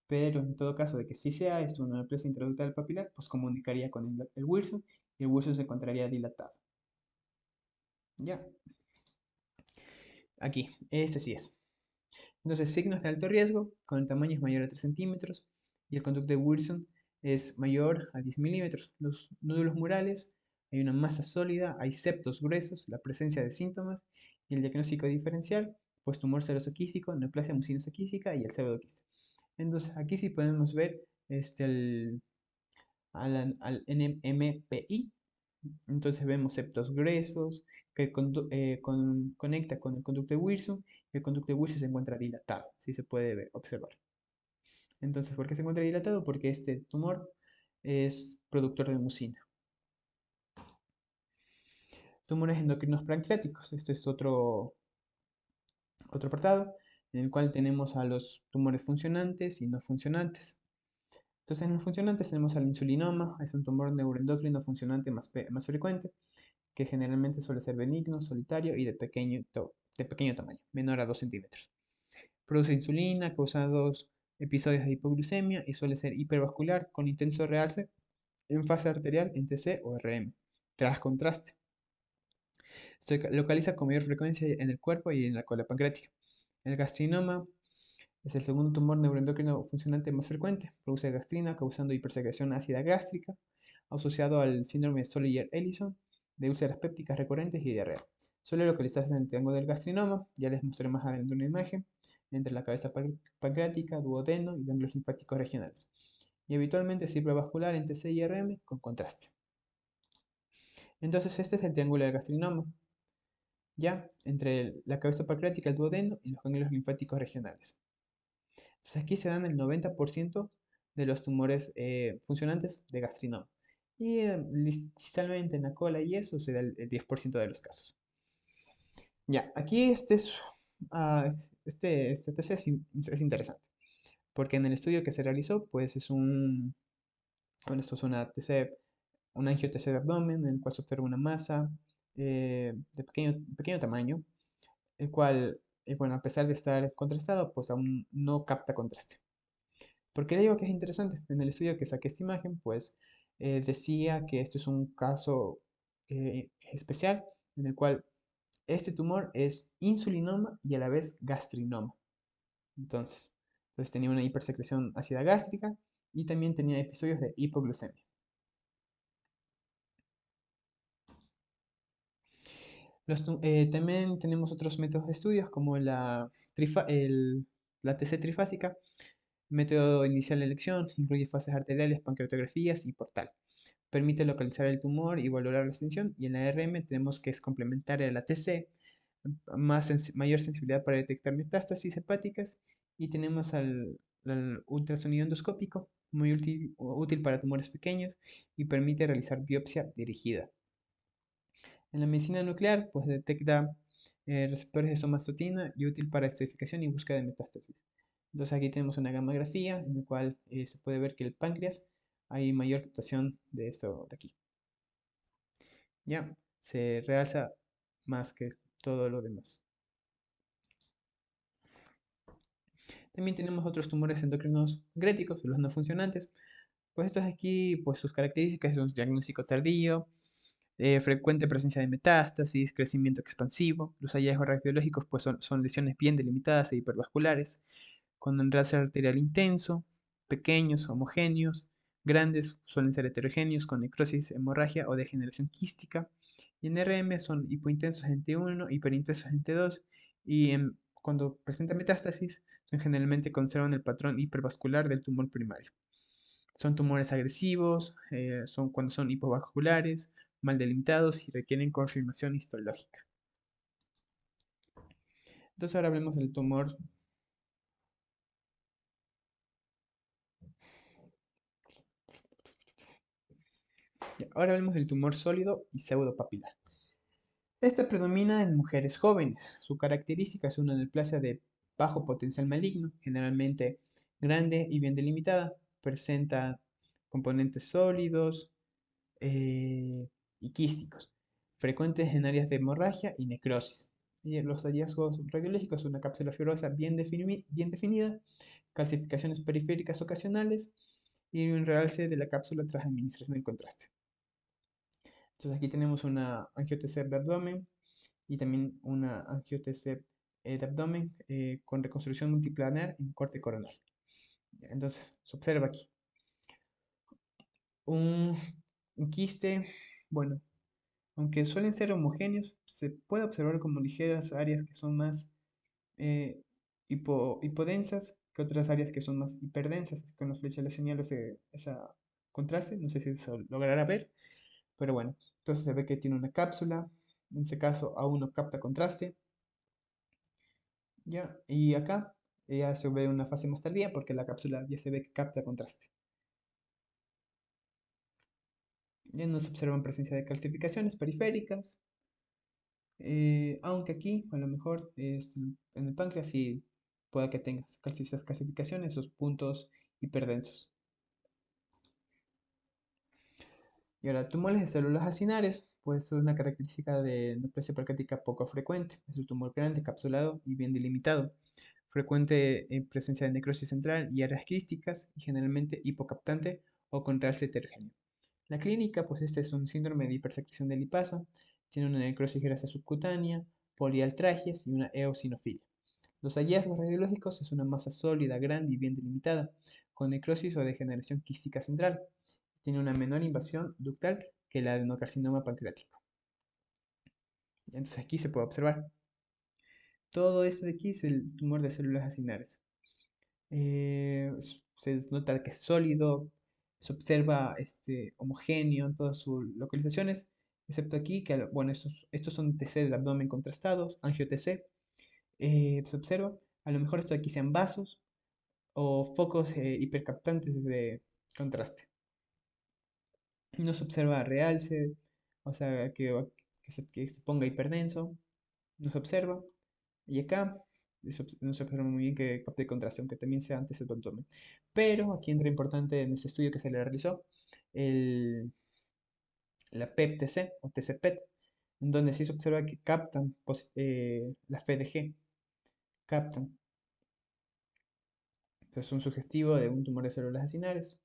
pero en todo caso de que sí sea esto una neoplasia intraductal papilar, pues comunicaría con el Wirsum y el Wirsum se encontraría dilatado. Ya, aquí, este sí es. Entonces, signos de alto riesgo, con el tamaño es mayor a 3 centímetros y el conducto de Wilson es mayor a 10 milímetros. Los nódulos murales, hay una masa sólida, hay septos gruesos, la presencia de síntomas y el diagnóstico diferencial, pues tumor seroso quístico, neoplasia mucinosa quística y el pseudoquiste. Entonces aquí sí podemos ver al NMPI. Entonces vemos septos gruesos que conecta con el conducto de Wilson y el conducto de Wilson se encuentra dilatado, si se puede observar. Entonces, ¿por qué se encuentra dilatado? Porque este tumor es productor de mucina. Tumores endocrinos pancreáticos. Este es otro apartado en el cual tenemos a los tumores funcionantes y no funcionantes. Entonces, en los funcionantes tenemos al insulinoma, es un tumor neuroendocrino funcionante más frecuente, que generalmente suele ser benigno, solitario y de pequeño tamaño, menor a 2 centímetros. Produce insulina, causa 2 episodios de hipoglucemia y suele ser hipervascular con intenso realce en fase arterial en TC o RM, tras contraste. Se localiza con mayor frecuencia en el cuerpo y en la cola pancreática. El gastrinoma es el segundo tumor neuroendocrino funcionante más frecuente. Produce gastrina, causando hipersecreción ácida gástrica, asociado al síndrome de Solier-Ellison, de úlceras pépticas recurrentes y diarrea. Suele localizarse en el triángulo del gastrinoma, ya les mostré más adelante una imagen, entre la cabeza pancreática, duodeno y ganglios linfáticos regionales. Y habitualmente es hipervascular en TC y RM con contraste. Entonces este es el triángulo del gastrinoma, ya entre la cabeza pancreática, el duodeno y los ganglios linfáticos regionales. Entonces aquí se dan el 90% de los tumores funcionantes de gastrinoma. Y distalmente en la cola y eso se da el 10% de los casos. Ya, aquí este TC es interesante, porque en el estudio que se realizó, pues bueno, esto es una TC, un angio-TC de abdomen, en el cual se observa una masa de pequeño tamaño, el cual, bueno, a pesar de estar contrastado, pues aún no capta contraste. ¿Por qué digo que es interesante? En el estudio que saqué esta imagen, pues decía que este es un caso especial en el cual este tumor es insulinoma y a la vez gastrinoma. Entonces tenía una hipersecreción ácida gástrica y también tenía episodios de hipoglucemia. También tenemos otros métodos de estudios como la TC trifásica. Método inicial de elección incluye fases arteriales, pancreatografías y portal. Permite localizar el tumor y valorar la extensión. Y en la RM tenemos que es complementaria a la TC, mayor sensibilidad para detectar metástasis hepáticas. Y tenemos al ultrasonido endoscópico, muy útil para tumores pequeños y permite realizar biopsia dirigida. En la medicina nuclear, pues detecta receptores de somatostatina y útil para estadificación y búsqueda de metástasis. Entonces aquí tenemos una gammagrafía en la cual se puede ver que el páncreas hay mayor captación de esto de aquí. Ya, se realza más que todo lo demás. También tenemos otros tumores endocrinos pancreáticos, los no funcionantes. Pues estos aquí, pues sus características son diagnóstico tardío, frecuente presencia de metástasis, crecimiento expansivo. Los hallazgos radiológicos pues son lesiones bien delimitadas e hipervasculares, con enlace arterial intenso, pequeños, homogéneos, grandes, suelen ser heterogéneos, con necrosis, hemorragia o degeneración quística. Y en RM son hipointensos en T1, hiperintensos en T2, y cuando presenta metástasis, generalmente conservan el patrón hipervascular del tumor primario. Son tumores agresivos, cuando son hipovasculares, mal delimitados y requieren confirmación histológica. Entonces ahora hablemos del tumor. Ahora hablemos del tumor sólido y pseudopapilar. Este predomina en mujeres jóvenes. Su característica es una neoplasia de bajo potencial maligno, generalmente grande y bien delimitada. Presenta componentes sólidos y quísticos, frecuentes en áreas de hemorragia y necrosis. Y los hallazgos radiológicos son una cápsula fibrosa bien definida, calcificaciones periféricas ocasionales y un realce de la cápsula tras administración del contraste. Entonces aquí tenemos una angio-TC de abdomen y también una angio-TC de abdomen con reconstrucción multiplanar en corte coronal. Entonces, se observa aquí un, un quiste, bueno, aunque suelen ser homogéneos, se puede observar como ligeras áreas que son más eh, hipodensas que otras áreas que son más hiperdensas. Con la flecha le señalo esa contraste, no sé si se logrará ver, pero bueno, entonces se ve que tiene una cápsula, en ese caso aún no capta contraste, ¿ya? Y acá ya se ve una fase más tardía porque la cápsula ya se ve que capta contraste. Ya no se observan presencia de calcificaciones periféricas, aunque aquí a lo mejor en el páncreas sí pueda que tengas esas calcificaciones, esos puntos hiperdensos. Y ahora, tumores de células acinares, pues es una característica de neoplasia pancreática poco frecuente. Es un tumor grande, capsulado y bien delimitado. Frecuente en presencia de necrosis central y áreas quísticas y generalmente hipocaptante o con realce heterogéneo. La clínica, pues este es un síndrome de hipersecreción de lipasa, tiene una necrosis grasa subcutánea, polialtragias y una eosinofilia. Los hallazgos radiológicos es una masa sólida, grande y bien delimitada, con necrosis o degeneración quística central. Tiene una menor invasión ductal que el adenocarcinoma pancreático. Entonces aquí se puede observar. Todo esto de aquí es el tumor de células acinares. Se nota que es sólido, se observa homogéneo en todas sus localizaciones, excepto aquí, que bueno, estos son TC del abdomen contrastados, angio-TC, se observa, a lo mejor esto de aquí sean vasos o focos hipercaptantes de contraste. No se observa realce, o sea, que se ponga hiperdenso, no se observa. Y acá no se observa muy bien que capte contraste, aunque también sea antes el abdomen. Pero aquí entra importante en este estudio que se le realizó el, la PEP-TC o TC-PET, en donde sí se observa que captan la FDG, captan. Entonces, un sugestivo de un tumor de células acinares,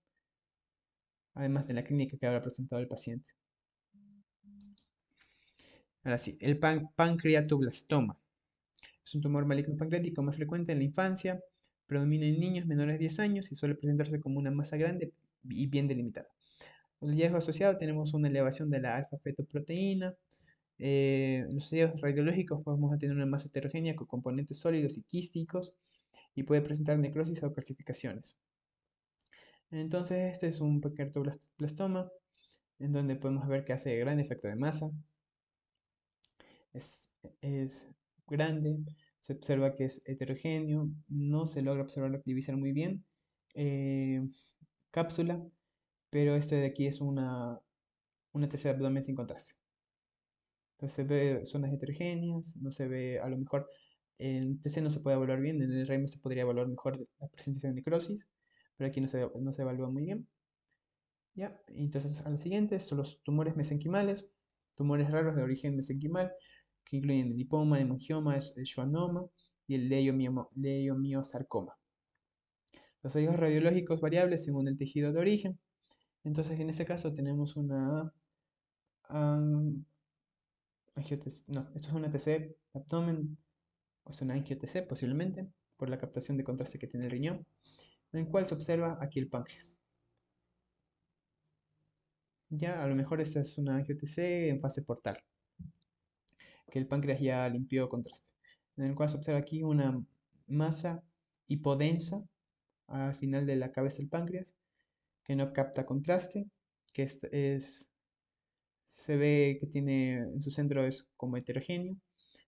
además de la clínica que habrá presentado el paciente. Ahora sí, el pancreatoblastoma. Es un tumor maligno pancreático más frecuente en la infancia, predomina en niños menores de 10 años y suele presentarse como una masa grande y bien delimitada. En el hallazgo asociado tenemos una elevación de la alfa-fetoproteína. En los hallazgos radiológicos vamos a tener una masa heterogénea con componentes sólidos y quísticos y puede presentar necrosis o calcificaciones. Entonces este es un pancreatoblastoma en donde podemos ver que hace gran efecto de masa, es, es grande, se observa que es heterogéneo, no se logra observar activizar muy bien, eh, cápsula, pero este de aquí es una TC de abdomen sin contraste. Entonces se ve zonas heterogéneas, no se ve, a lo mejor en TC no se puede evaluar bien, en el REM se podría evaluar mejor la presencia de necrosis, pero aquí no se evalúa muy bien. ¿Ya? Entonces, a la siguiente son los tumores mesenquimales, tumores raros de origen mesenquimal, que incluyen el lipoma, el hemangioma, el schwannoma y el leiomiosarcoma. Los hallazgos radiológicos variables según el tejido de origen. Entonces, en este caso tenemos una no, esto es una TC abdomen, o es una angio-TC posiblemente, por la captación de contraste que tiene el riñón, en el cual se observa aquí el páncreas. Ya, a lo mejor esta es una angio-TC en fase portal, que el páncreas ya limpió contraste, en el cual se observa aquí una masa hipodensa al final de la cabeza del páncreas, que no capta contraste, que se ve que tiene en su centro es como heterogéneo.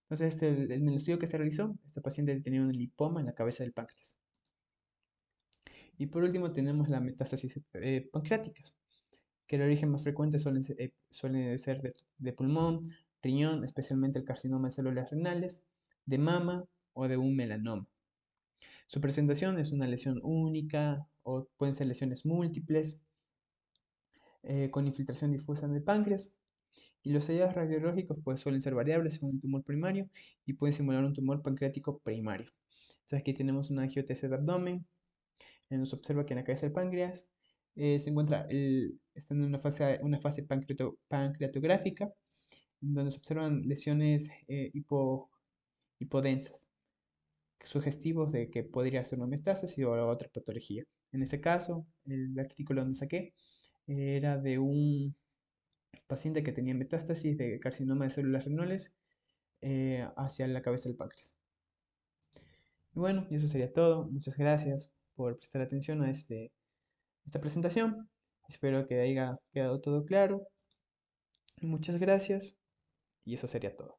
Entonces, en el estudio que se realizó, esta paciente tenía un lipoma en la cabeza del páncreas. Y por último tenemos las metástasis pancreáticas, que el origen más frecuente suele ser de pulmón, riñón, especialmente el carcinoma de células renales, de mama o de un melanoma. Su presentación es una lesión única o pueden ser lesiones múltiples con infiltración difusa en el páncreas. Y los hallazgos radiológicos pues, suelen ser variables según el tumor primario y pueden simular un tumor pancreático primario. Entonces aquí tenemos una angiotc de abdomen, nos observa que en la cabeza del páncreas se encuentra está en una fase pancreatográfica, donde se observan lesiones hipodensas, sugestivos de que podría ser una metástasis o otra patología. En ese caso, el artículo donde saqué era de un paciente que tenía metástasis de carcinoma de células renales hacia la cabeza del páncreas. Y bueno, y eso sería todo. Muchas gracias por prestar atención a esta presentación. Espero que haya quedado todo claro. Muchas gracias y eso sería todo.